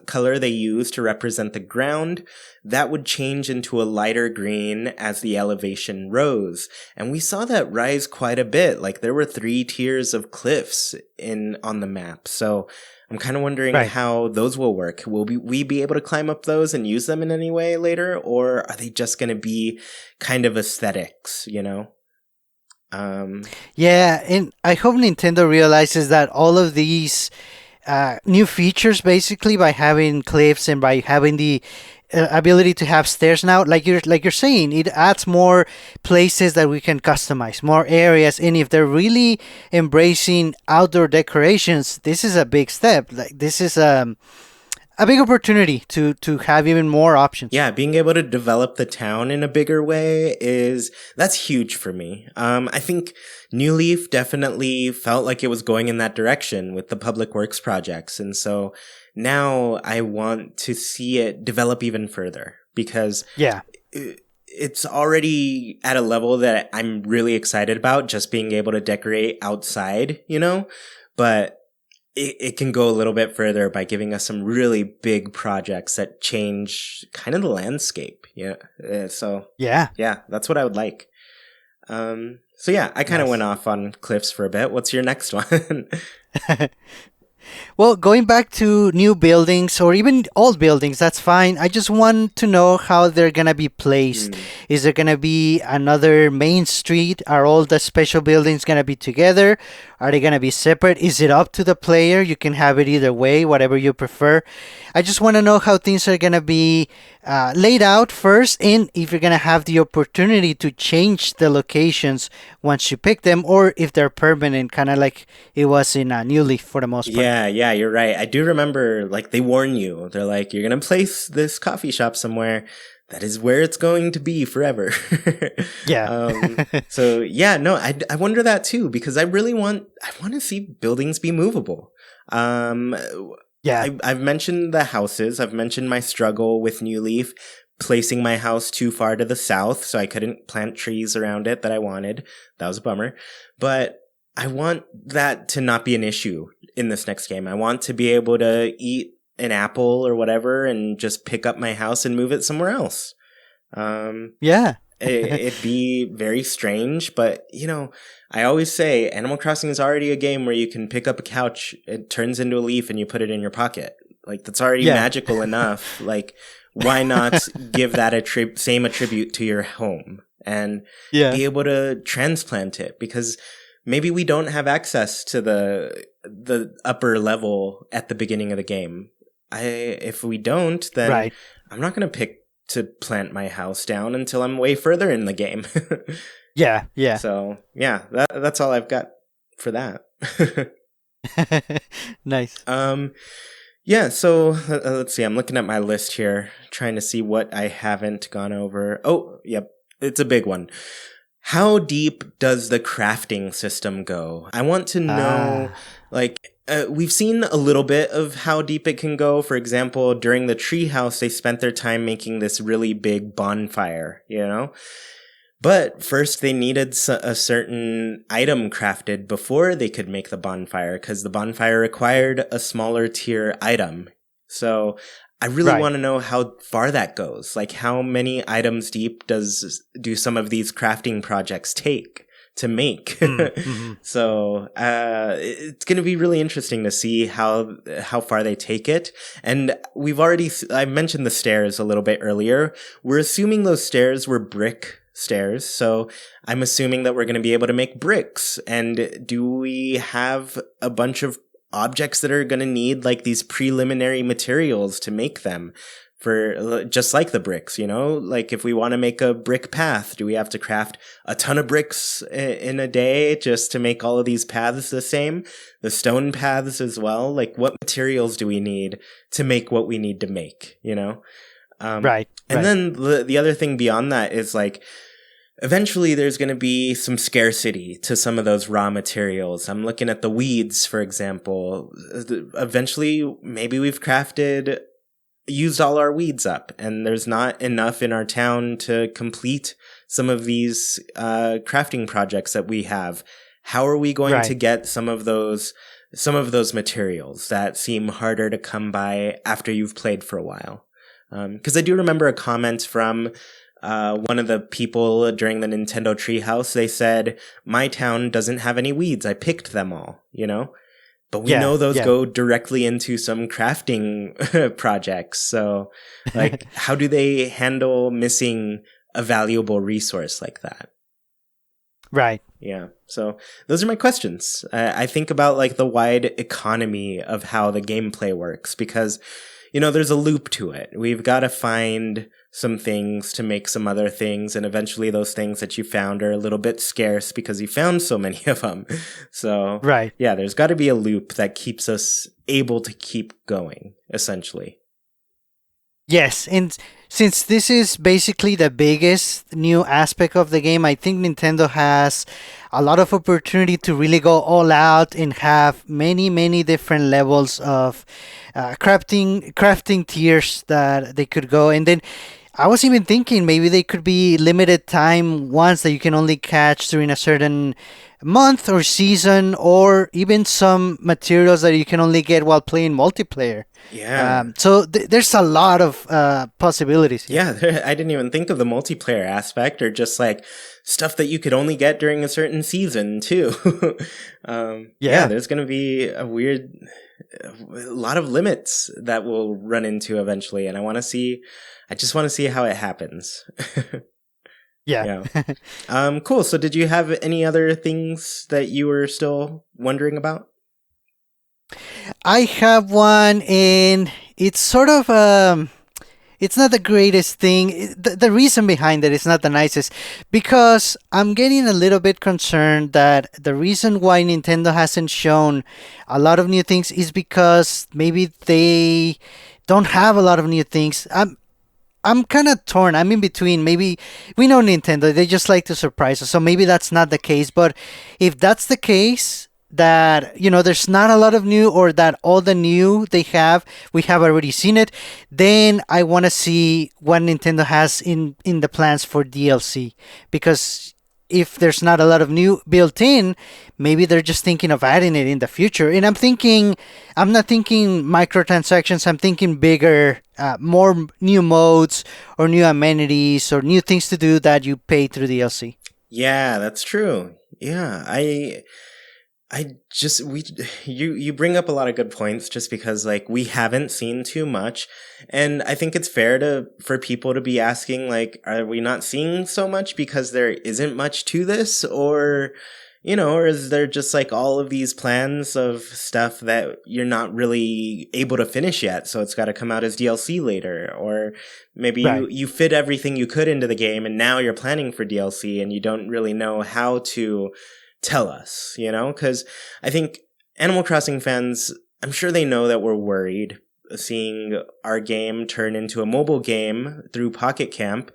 color they use to represent the ground, that would change into a lighter green as the elevation rose. And we saw that rise quite a bit. Like there were 3 tiers of cliffs on the map. So I'm kind of wondering how those will work. Will we be able to climb up those and use them in any way later? Or are they just going to be kind of aesthetics, you know? Yeah, and I hope Nintendo realizes that all of these new features, basically, by having cliffs and by having the ability to have stairs now, like you're saying, it adds more places that we can customize, more areas, and if they're really embracing outdoor decorations, this is a big step. Like this is a big opportunity to have even more options. Yeah, being able to develop the town in a bigger way that's huge for me. I think New Leaf definitely felt like it was going in that direction with the public works projects. And so now I want to see it develop even further because Yeah. it's already at a level that I'm really excited about, just being able to decorate outside, but it can go a little bit further by giving us some really big projects that change kind of the landscape. Yeah. So Yeah. yeah, that's what I would like. So yeah, I kind of Nice. went off on cliffs for a bit. What's your next one? Well, going back to new buildings or even old buildings, that's fine. I just want to know how they're going to be placed. Is there going to be another main street? Are all the special buildings going to be together? Are they going to be separate? Is it up to the player? You can have it either way, whatever you prefer. I just want to know how things are going to be laid out first, and if you're going to have the opportunity to change the locations once you pick them, or if they're permanent, kind of like it was in New Leaf for the most part. Yeah, you're right. I do remember, like, they warn you. They're like, you're going to place this coffee shop somewhere. That is where it's going to be forever. Yeah. So yeah, no, I wonder that too, because I want to see buildings be movable. Yeah. I've mentioned the houses. I've mentioned my struggle with New Leaf, placing my house too far to the south, so I couldn't plant trees around it that I wanted. That was a bummer. But I want that to not be an issue in this next game. I want to be able to eat an apple or whatever and just pick up my house and move it somewhere else. Yeah. It'd be very strange, but I always say Animal Crossing is already a game where you can pick up a couch, it turns into a leaf, and you put it in your pocket. Like, that's already magical enough. Like, why not give that same attribute to your home and be able to transplant it? Because maybe we don't have access to the upper level at the beginning of the game. If we don't, then I'm not going to pick to plant my house down until I'm way further in the game. Yeah. So yeah, that's all I've got for that. Nice. Yeah. So let's see. I'm looking at my list here, trying to see what I haven't gone over. Oh, yep, it's a big one. How deep does the crafting system go? I want to know, we've seen a little bit of how deep it can go. For example, during the treehouse, they spent their time making this really big bonfire, But first, they needed a certain item crafted before they could make the bonfire, because the bonfire required a smaller tier item. So I really want to know how far that goes. Like, how many items deep do some of these crafting projects take to make? Mm-hmm. So it's going to be really interesting to see how far they take it. And I mentioned the stairs a little bit earlier. We're assuming those stairs were brick stairs, so I'm assuming that we're going to be able to make bricks. And do we have a bunch of objects that are going to need like these preliminary materials to make them, for just like the bricks, like if we want to make a brick path, do we have to craft a ton of bricks in a day just to make all of these paths the same? The stone paths as well. Like, what materials do we need to make what we need to make, And then the other thing beyond that is, like, eventually there's going to be some scarcity to some of those raw materials. I'm looking at the weeds, for example. Eventually, maybe we've used all our weeds up, and there's not enough in our town to complete some of these crafting projects that we have. How are we going to get some of those materials that seem harder to come by after you've played for a while? Because I do remember a comment from one of the people during the Nintendo Treehouse. They said, "My town doesn't have any weeds. I picked them all," But we know those go directly into some crafting projects. So, like, how do they handle missing a valuable resource like that? Right. Yeah. So those are my questions. I think about, like, the wide economy of how the gameplay works, because there's a loop to it. We've got to find some things to make some other things, and eventually those things that you found are a little bit scarce because you found so many of them. So, yeah, there's got to be a loop that keeps us able to keep going, essentially. Yes, and since this is basically the biggest new aspect of the game, I think Nintendo has a lot of opportunity to really go all out and have many, many different levels of crafting tiers that they could go. And then I was even thinking maybe they could be limited time ones that you can only catch during a certain month or season, or even some materials that you can only get while playing multiplayer. Yeah. So there's a lot of possibilities here. Yeah, I didn't even think of the multiplayer aspect, or just like stuff that you could only get during a certain season too. Yeah, Yeah. there's going to be a lot of limits that we'll run into eventually, and I just want to see how it happens. Yeah. Yeah. Cool. So, did you have any other things that you were still wondering about? I have one, and it's sort of it's not the greatest thing. The reason behind it is not the nicest, because I'm getting a little bit concerned that the reason why Nintendo hasn't shown a lot of new things is because maybe they don't have a lot of new things. I'm kind of torn. I'm in between. Maybe we know Nintendo, they just like to surprise us. So maybe that's not the case. But if that's the case, that there's not a lot of new, or that all the new they have, we have already seen it, then I want to see what Nintendo has in the plans for DLC. Because if there's not a lot of new built in, maybe they're just thinking of adding it in the future. And I'm not thinking microtransactions. I'm thinking bigger, more new modes, or new amenities, or new things to do that you pay through DLC. Yeah, that's true. Yeah, I just we you bring up a lot of good points, just because like we haven't seen too much, and I think it's fair to for people to be asking, like, are we not seeing so much because there isn't much to this, or or is there just like all of these plans of stuff that you're not really able to finish yet, so it's got to come out as DLC later, or maybe Right. you fit everything you could into the game and now you're planning for DLC and you don't really know how to tell us, because I think Animal Crossing fans, I'm sure they know that we're worried seeing our game turn into a mobile game through Pocket Camp.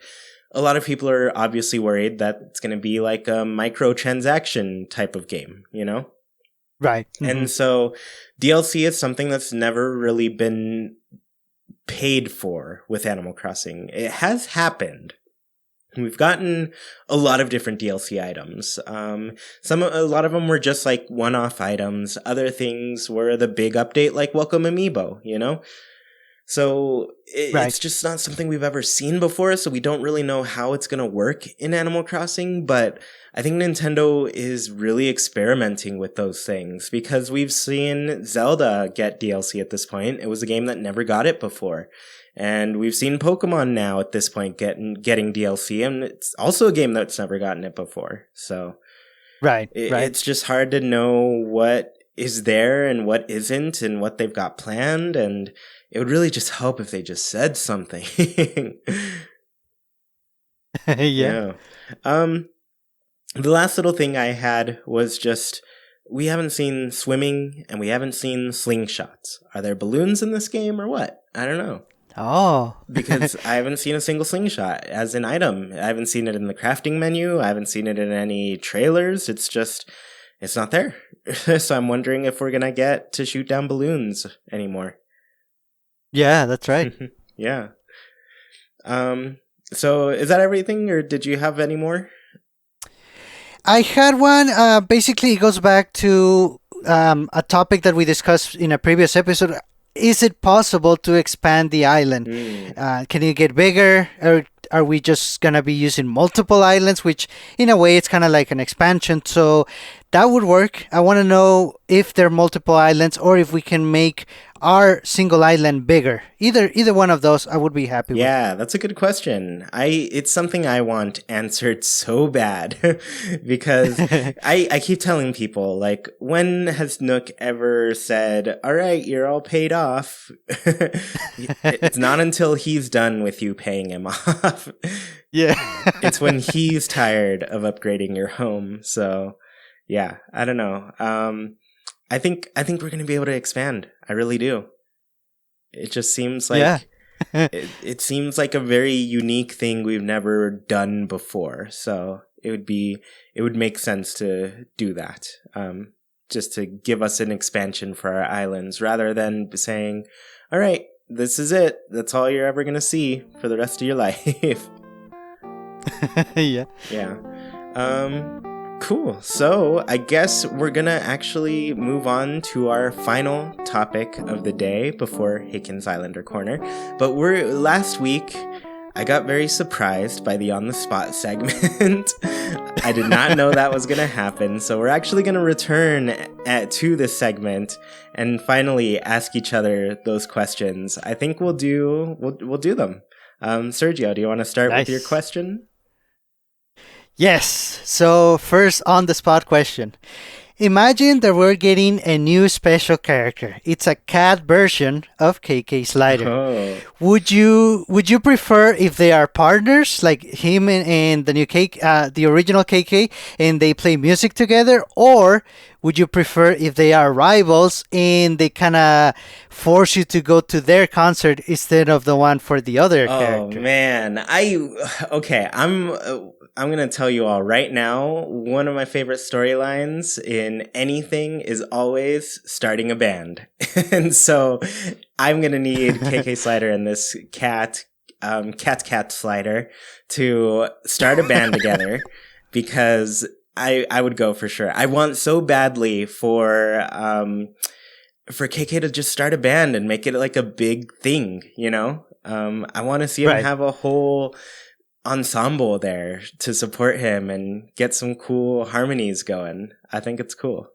A lot of people are obviously worried that it's going to be like a microtransaction type of game. Right. And so DLC is something that's never really been paid for with Animal Crossing. It has happened. We've gotten a lot of different DLC items. A lot of them were just like one-off items. Other things were the big update, like Welcome Amiibo. So Right. it's just not something we've ever seen before, so we don't really know how it's going to work in Animal Crossing, but I think Nintendo is really experimenting with those things, because we've seen Zelda get DLC at this point. It was a game that never got it before. And we've seen Pokemon now at this point getting DLC, and it's also a game that's never gotten it before. So Right. Right. it's just hard to know what is there and what isn't, and what they've got planned, and it would really just help if they just said something. Yeah. Yeah. Um, the last little thing I had was just, we haven't seen swimming and we haven't seen slingshots. Are there balloons in this game or what? I don't know. Oh. Because I haven't seen a single slingshot as an item. I haven't seen it in the crafting menu. I haven't seen it in any trailers. It's not there. So I'm wondering if we're gonna get to shoot down balloons anymore. Yeah, that's right. Yeah. So is that everything, or did you have any more? I had one. Basically, it goes back to a topic that we discussed in a previous episode. Is it possible to expand the island? Mm. Can you get bigger, or are we just gonna be using multiple islands? Which, in a way, it's kind of like an expansion. So that would work. I want to know if there are multiple islands, or if we can make our single island bigger. Either one of those, I would be happy with. Yeah, that's a good question. It's something I want answered so bad because I keep telling people, like, when has Nook ever said, "All right, you're all paid off"? It's not until he's done with you paying him off. Yeah. It's when he's tired of upgrading your home. So, yeah, I don't know. I think we're going to be able to expand. I really do. It just seems like Yeah. it seems like a very unique thing we've never done before. So it would make sense to do that. Just to give us an expansion for our islands rather than saying, all right, this is it. That's all you're ever going to see for the rest of your life. Yeah. Yeah. Cool. So I guess we're going to actually move on to our final topic of the day before Haken's Islander Corner. But last week, I got very surprised by the on the spot segment. I did not know that was going to happen. So we're actually going to return to this segment and finally ask each other those questions. I think we'll do them. Sergio, do you want to start with your question? Yes. So first on the spot question. Imagine that we're getting a new special character. It's a cat version of KK Slider. Oh. Would you prefer if they are partners, like him and the new the original KK, and they play music together, or would you prefer if they are rivals and they kind of force you to go to their concert instead of the one for the other character? Oh man, I'm going to tell you all right now, one of my favorite storylines in anything is always starting a band. And so I'm going to need KK Slider and this cat Slider to start a band together because I would go for sure. I want so badly for KK to just start a band and make it like a big thing, you know? I want to see him have a whole ensemble there to support him and get some cool harmonies going. I think it's cool.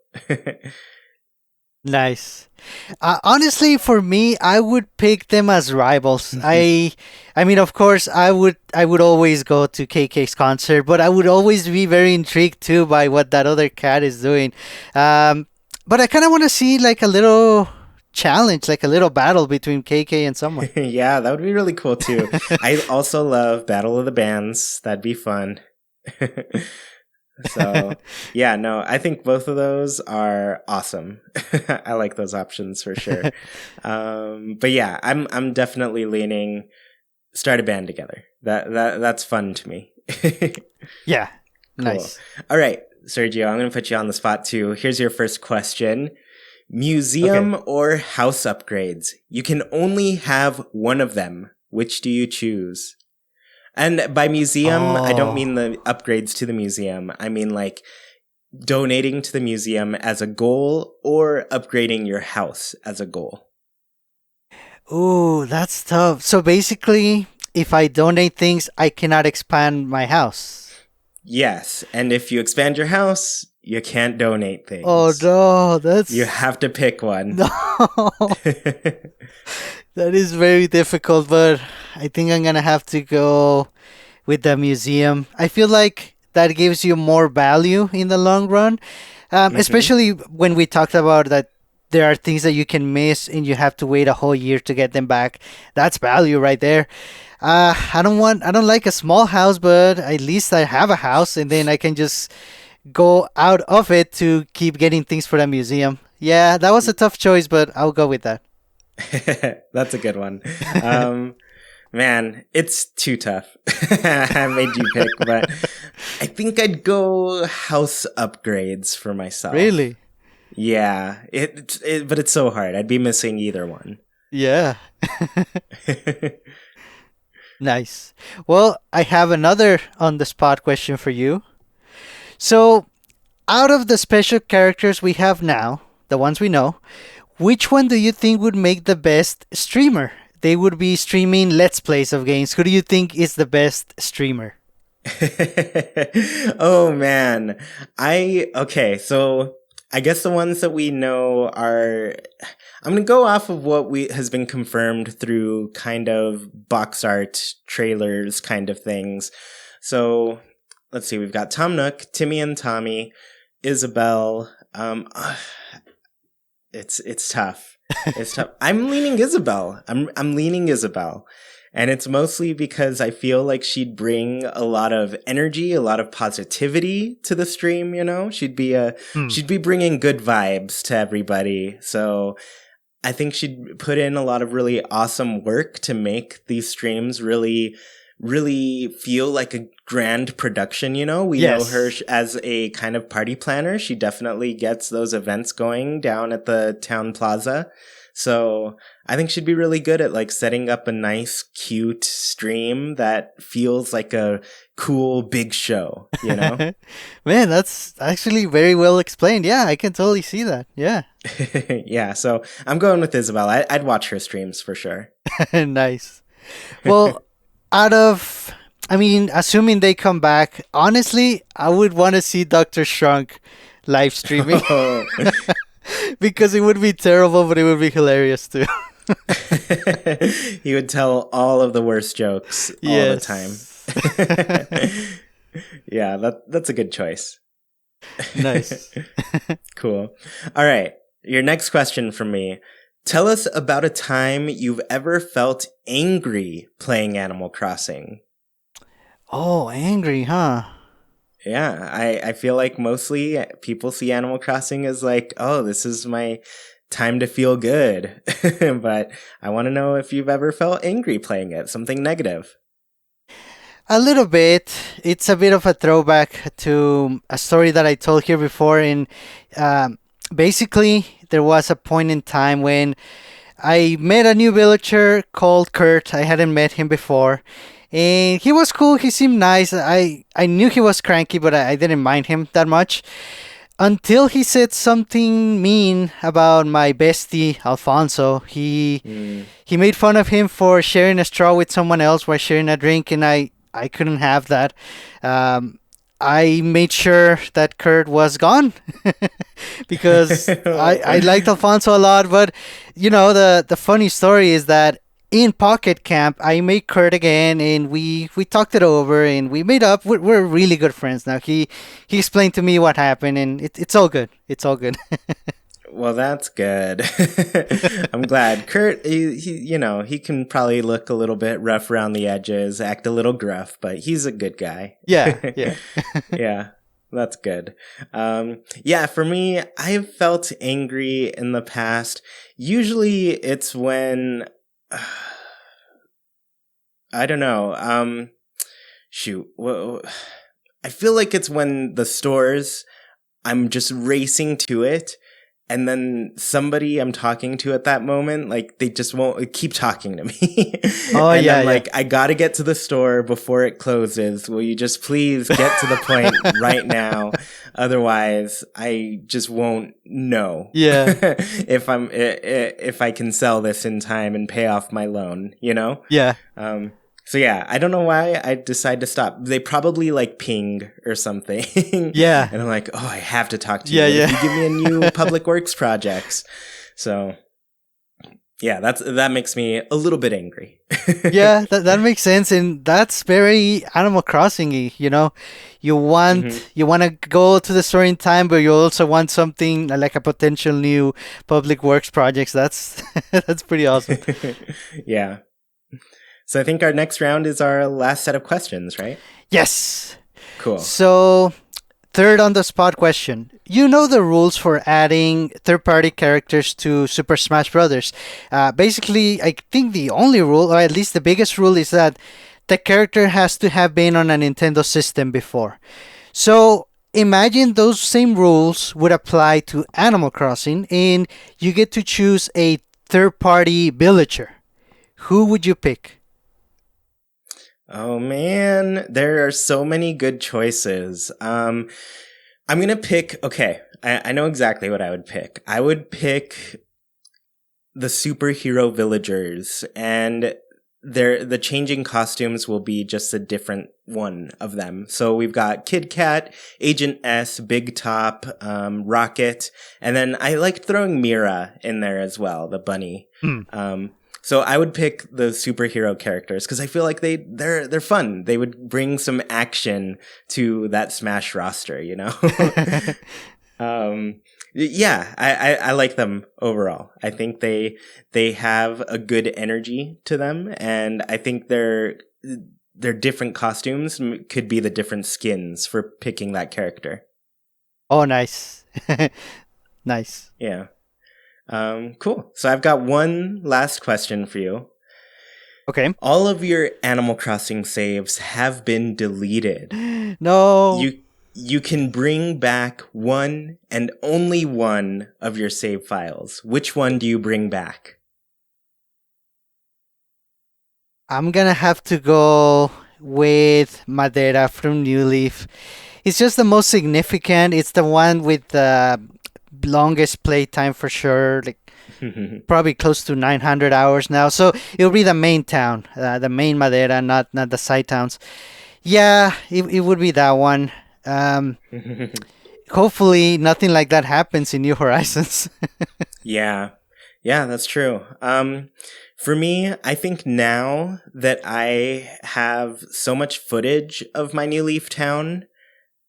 Nice. Honestly, for me, I would pick them as rivals. I mean, of course, I would always go to KK's concert, but I would always be very intrigued too by what that other cat is doing. But I kind of want to see like a little challenge, like a little battle between KK and someone. Yeah, that would be really cool too. I also love Battle of the Bands. That'd be fun. So, yeah, no, I think both of those are awesome. I like those options for sure. But yeah, I'm definitely leaning start a band together. That's fun to me. Yeah. Cool. Nice. All right, Sergio, I'm going to put you on the spot too. Here's your first question. Museum or house upgrades? You can only have one of them. Which do you choose? And by museum, I don't mean the upgrades to the museum. I mean like donating to the museum as a goal or upgrading your house as a goal. Ooh, that's tough. So basically, if I donate things, I cannot expand my house. Yes, and if you expand your house, you can't donate things. Oh no, you have to pick one. No. That is very difficult, but I think I'm gonna have to go with the museum. I feel like that gives you more value in the long run, especially when we talked about that there are things that you can miss and you have to wait a whole year to get them back. That's value right there. I don't like a small house, but at least I have a house, and then I can just go out of it to keep getting things for the museum. Yeah, that was a tough choice, but I'll go with that. That's a good one. Man, it's too tough. I made you pick, but I think I'd go house upgrades for myself. Really? Yeah, but it's so hard. I'd be missing either one. Yeah. Nice. Well, I have another on the spot question for you. So, out of the special characters we have now, the ones we know, which one do you think would make the best streamer? They would be streaming Let's Plays of games. Who do you think is the best streamer? Oh, man. Okay, so I guess the ones that we know are... I'm going to go off of what has been confirmed through kind of box art, trailers kind of things. So, let's see. We've got Tom Nook, Timmy and Tommy, Isabel. It's tough. It's tough. I'm leaning Isabel. I'm leaning Isabel. And it's mostly because I feel like she'd bring a lot of energy, a lot of positivity to the stream, you know? She'd be bringing good vibes to everybody. So I think she'd put in a lot of really awesome work to make these streams really feel like a grand production, you know? We know her as a kind of party planner. She definitely gets those events going down at the town plaza. So I think she'd be really good at like setting up a nice, cute stream that feels like a cool, big show, you know? Man, that's actually very well explained. Yeah, I can totally see that. Yeah. Yeah, so I'm going with Isabel. I'd watch her streams for sure. Nice. Well, assuming they come back, honestly, I would want to see Dr. Shrunk live streaming. Oh. Because it would be terrible, but it would be hilarious too. He would tell all of the worst jokes all the time. Yeah, that's a good choice. Nice. Cool. All right. Your next question from me. Tell us about a time you've ever felt angry playing Animal Crossing. Oh, angry, huh? Yeah, I feel like mostly people see Animal Crossing as like, oh, this is my time to feel good. But I want to know if you've ever felt angry playing it, something negative. A little bit. It's a bit of a throwback to a story that I told here before. And basically, there was a point in time when I met a new villager called Kurt. I hadn't met him before. And he was cool. He seemed nice. I knew he was cranky, but I didn't mind him that much. Until he said something mean about my bestie, Alfonso. He made fun of him for sharing a straw with someone else while sharing a drink, and I couldn't have that. I made sure that Kurt was gone because I liked Alfonso a lot. But, you know, the funny story is that in Pocket Camp, I met Kurt again, and we talked it over, and we made up. We're really good friends now. He explained to me what happened, and it's all good. It's all good. Well, that's good. I'm glad. Kurt, he he can probably look a little bit rough around the edges, act a little gruff, but he's a good guy. Yeah. Yeah, that's good. Yeah, for me, I've felt angry in the past. Usually it's when I don't know. Shoot. Well, I feel like it's when the stores, I'm just racing to it, and then somebody I'm talking to at that moment, like, they just won't keep talking to me. Oh, and yeah. I'm like, I gotta get to the store before it closes. Will you just please get to the point right now? Otherwise, I just won't know. Yeah. if I can sell this in time and pay off my loan, you know? Yeah. So yeah, I don't know why I decide to stop. They probably like ping or something. Yeah. And I'm like, oh, I have to talk to you. Yeah. You give me a new public works projects. So yeah, that makes me a little bit angry. Yeah, that makes sense, and that's very Animal Crossing-y, you know? You want to go to the store in time, but you also want something like a potential new public works projects. That's pretty awesome. Yeah. So I think our next round is our last set of questions, right? Yes. Cool. So, third on the spot question. You know the rules for adding third-party characters to Super Smash Bros. Basically, I think the only rule, or at least the biggest rule, is that the character has to have been on a Nintendo system before. So, imagine those same rules would apply to Animal Crossing, and you get to choose a third-party villager. Who would you pick? Oh man, there are so many good choices. I'm gonna pick, okay, I know exactly what I would pick. I would pick the superhero villagers, and the changing costumes will be just a different one of them. So we've got Kid Kat, Agent S, Big Top, Rocket, and then I like throwing Mira in there as well, the bunny. So I would pick the superhero characters because I feel like they're fun. They would bring some action to that Smash roster, you know? Yeah, I like them overall. I think they have a good energy to them, and I think their different costumes could be the different skins for picking that character. Oh, nice. Nice. Yeah. Cool. So I've got one last question for you. Okay. All of your Animal Crossing saves have been deleted. No. You can bring back one and only one of your save files. Which one do you bring back? I'm gonna have to go with Madera from New Leaf. It's just the most significant. It's the one with the longest play time for sure. Like probably close to 900 hours now. So it'll be the main town, the main Madera, not the side towns. Yeah, it would be that one. Hopefully nothing like that happens in New Horizons. Yeah, that's true. For me, I think now that I have so much footage of my New Leaf town,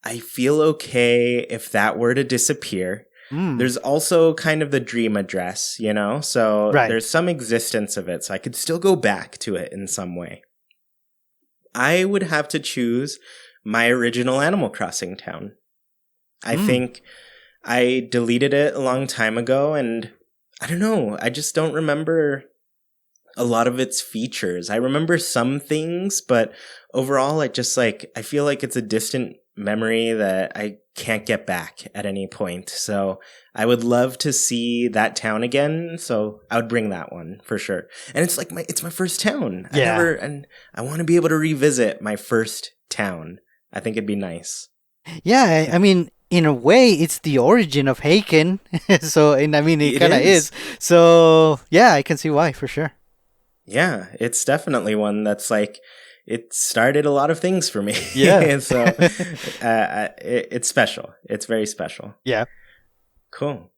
I feel okay if that were to disappear. There's also kind of the dream address, you know? So Right. There's some existence of it, so I could still go back to it in some way. I would have to choose my original Animal Crossing town. I think I deleted it a long time ago, and I don't know, I just don't remember a lot of its features. I remember some things, but overall, I feel like it's a distant memory that I can't get back at any point. So I would love to see that town again. So I would bring that one for sure. And it's like it's my first town. Yeah. And I want to be able to revisit my first town. I think it'd be nice. Yeah, I mean, in a way, it's the origin of Haken. So, and I mean, it kind of is. So, yeah, I can see why for sure. Yeah, it's definitely one that's like, it started a lot of things for me. Yeah. So it's special. It's very special. Yeah. Cool.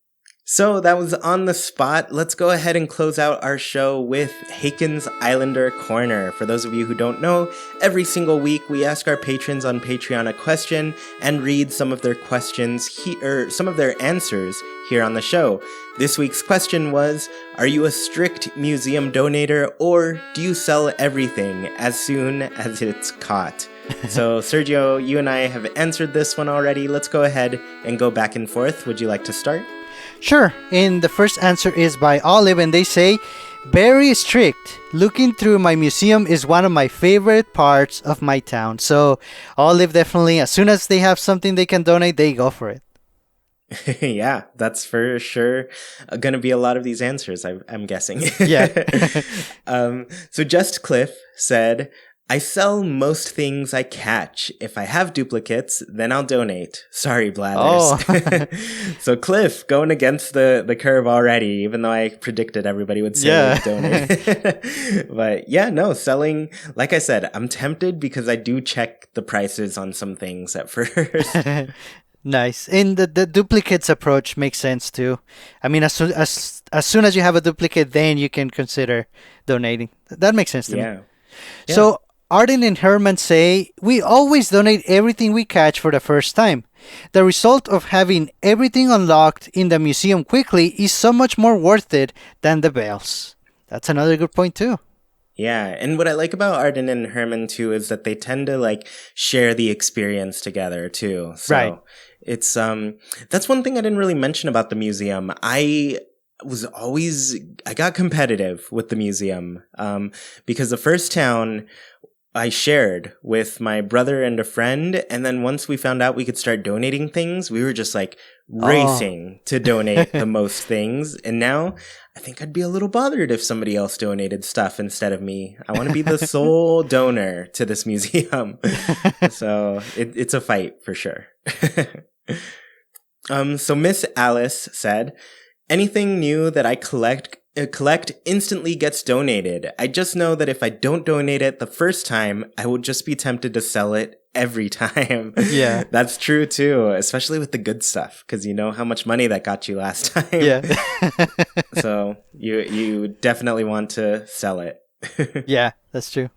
So that was On the Spot. Let's go ahead and close out our show with Haken's Islander Corner. For those of you who don't know, every single week we ask our patrons on Patreon a question and read some of their questions some of their answers here on the show. This week's question was, are you a strict museum donator or do you sell everything as soon as it's caught? So Sergio, you and I have answered this one already. Let's go ahead and go back and forth. Would you like to start? Sure. And the first answer is by Olive, and they say, very strict. Looking through my museum is one of my favorite parts of my town. So Olive definitely, as soon as they have something they can donate, they go for it. Yeah, that's for sure going to be a lot of these answers, I'm guessing. Yeah. So Just Cliff said, I sell most things I catch. If I have duplicates, then I'll donate. Sorry, Blathers. Oh. So Cliff, going against the curve already, even though I predicted everybody would say donate. But yeah, no, selling, like I said, I'm tempted because I do check the prices on some things at first. Nice. And the duplicates approach makes sense too. I mean, as soon as you have a duplicate, then you can consider donating. That makes sense to me. So Arden and Herman say, we always donate everything we catch for the first time. The result of having everything unlocked in the museum quickly is so much more worth it than the bells. That's another good point too. Yeah, and what I like about Arden and Herman too is that they tend to like share the experience together too. So right. It's that's one thing I didn't really mention about the museum. I got competitive with the museum because the first town I shared with my brother and a friend, and then once we found out we could start donating things, we were just like racing to donate the most things. And now I think I'd be a little bothered if somebody else donated stuff instead of me. I want to be the sole donor to this museum. So it's a fight for sure. So Miss Alice said, anything new that I collect instantly gets donated. I just know that if I don't donate it the first time, I would just be tempted to sell it every time. Yeah. That's true too, especially with the good stuff, because you know how much money that got you last time. Yeah. So you definitely want to sell it. Yeah, that's true.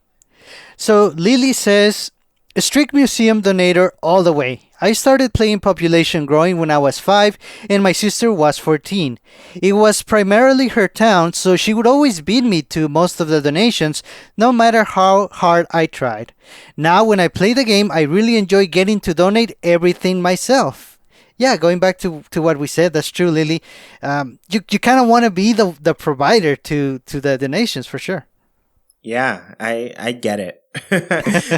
So Lily says, a strict museum donator all the way. I started playing Population Growing when I was 5 and my sister was 14. It was primarily her town, so she would always beat me to most of the donations, no matter how hard I tried. Now when I play the game, I really enjoy getting to donate everything myself. yeah, going back to what we said, that's true, Lily. You kind of want to be the provider to the donations for sure. Yeah, I get it.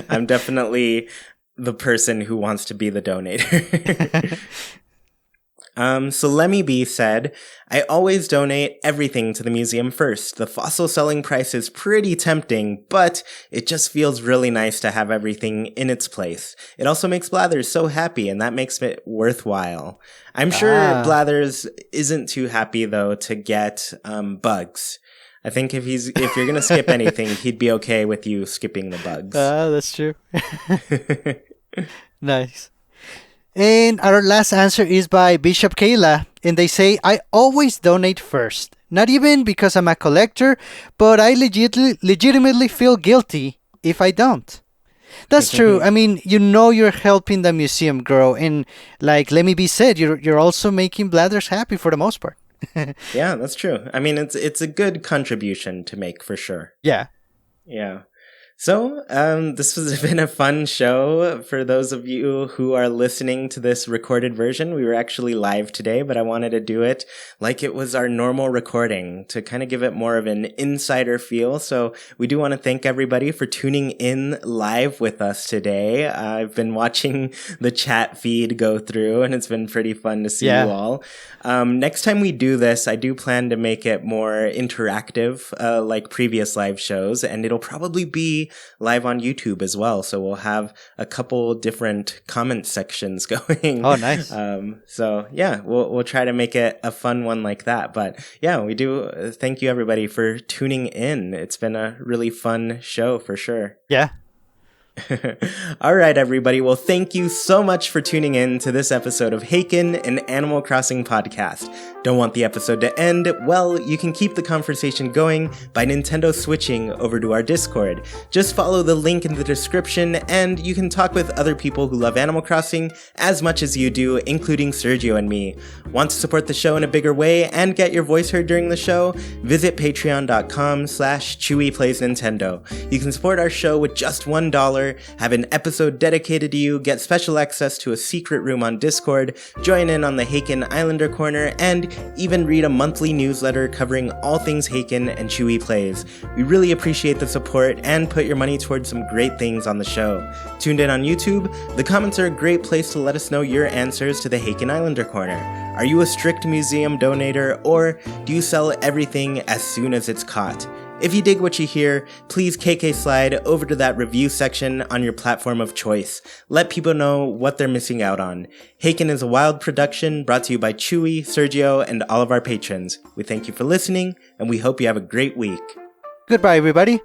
I'm definitely the person who wants to be the donator. So Lemmy B said, I always donate everything to the museum first. The fossil selling price is pretty tempting, but it just feels really nice to have everything in its place. It also makes Blathers so happy, and that makes it worthwhile. I'm sure Blathers isn't too happy, though, to get bugs. I think if you're gonna skip anything, he'd be okay with you skipping the bugs. That's true. Nice. And our last answer is by Bishop Kayla, and they say, I always donate first. Not even because I'm a collector, but I legitimately feel guilty if I don't. That's true. I mean, you're helping the museum grow, and like Lemmy B said, you're also making Blathers happy for the most part. Yeah, that's true. I mean, it's a good contribution to make for sure. Yeah. Yeah. So, this has been a fun show. For those of you who are listening to this recorded version, we were actually live today, but I wanted to do it like it was our normal recording to kind of give it more of an insider feel. So we do want to thank everybody for tuning in live with us today. I've been watching the chat feed go through, and it's been pretty fun to see you all. Next time we do this, I do plan to make it more interactive, like previous live shows, and it'll probably be live on YouTube as well. So we'll have a couple different comment sections going. Oh, nice. So yeah, we'll try to make it a fun one like that. But yeah, we do thank you everybody for tuning in. It's been a really fun show for sure. Yeah. All right, everybody. Well, thank you so much for tuning in to this episode of Haken, an Animal Crossing podcast. Don't want the episode to end? Well, you can keep the conversation going by Nintendo switching over to our Discord. Just follow the link in the description, and you can talk with other people who love Animal Crossing as much as you do, including Sergio and me. Want to support the show in a bigger way and get your voice heard during the show? Visit patreon.com/ChewiePlaysNintendo. You can support our show with just $1, have an episode dedicated to you, get special access to a secret room on Discord, join in on the Haken Islander Corner, and even read a monthly newsletter covering all things Haken and Chewie Plays. We really appreciate the support and put your money towards some great things on the show. Tuned in on YouTube? The comments are a great place to let us know your answers to the Haken Islander Corner. Are you a strict museum donator, or do you sell everything as soon as it's caught? If you dig what you hear, please KK slide over to that review section on your platform of choice. Let people know what they're missing out on. Haken is a wild production brought to you by Chewie, Sergio, and all of our patrons. We thank you for listening, and we hope you have a great week. Goodbye, everybody.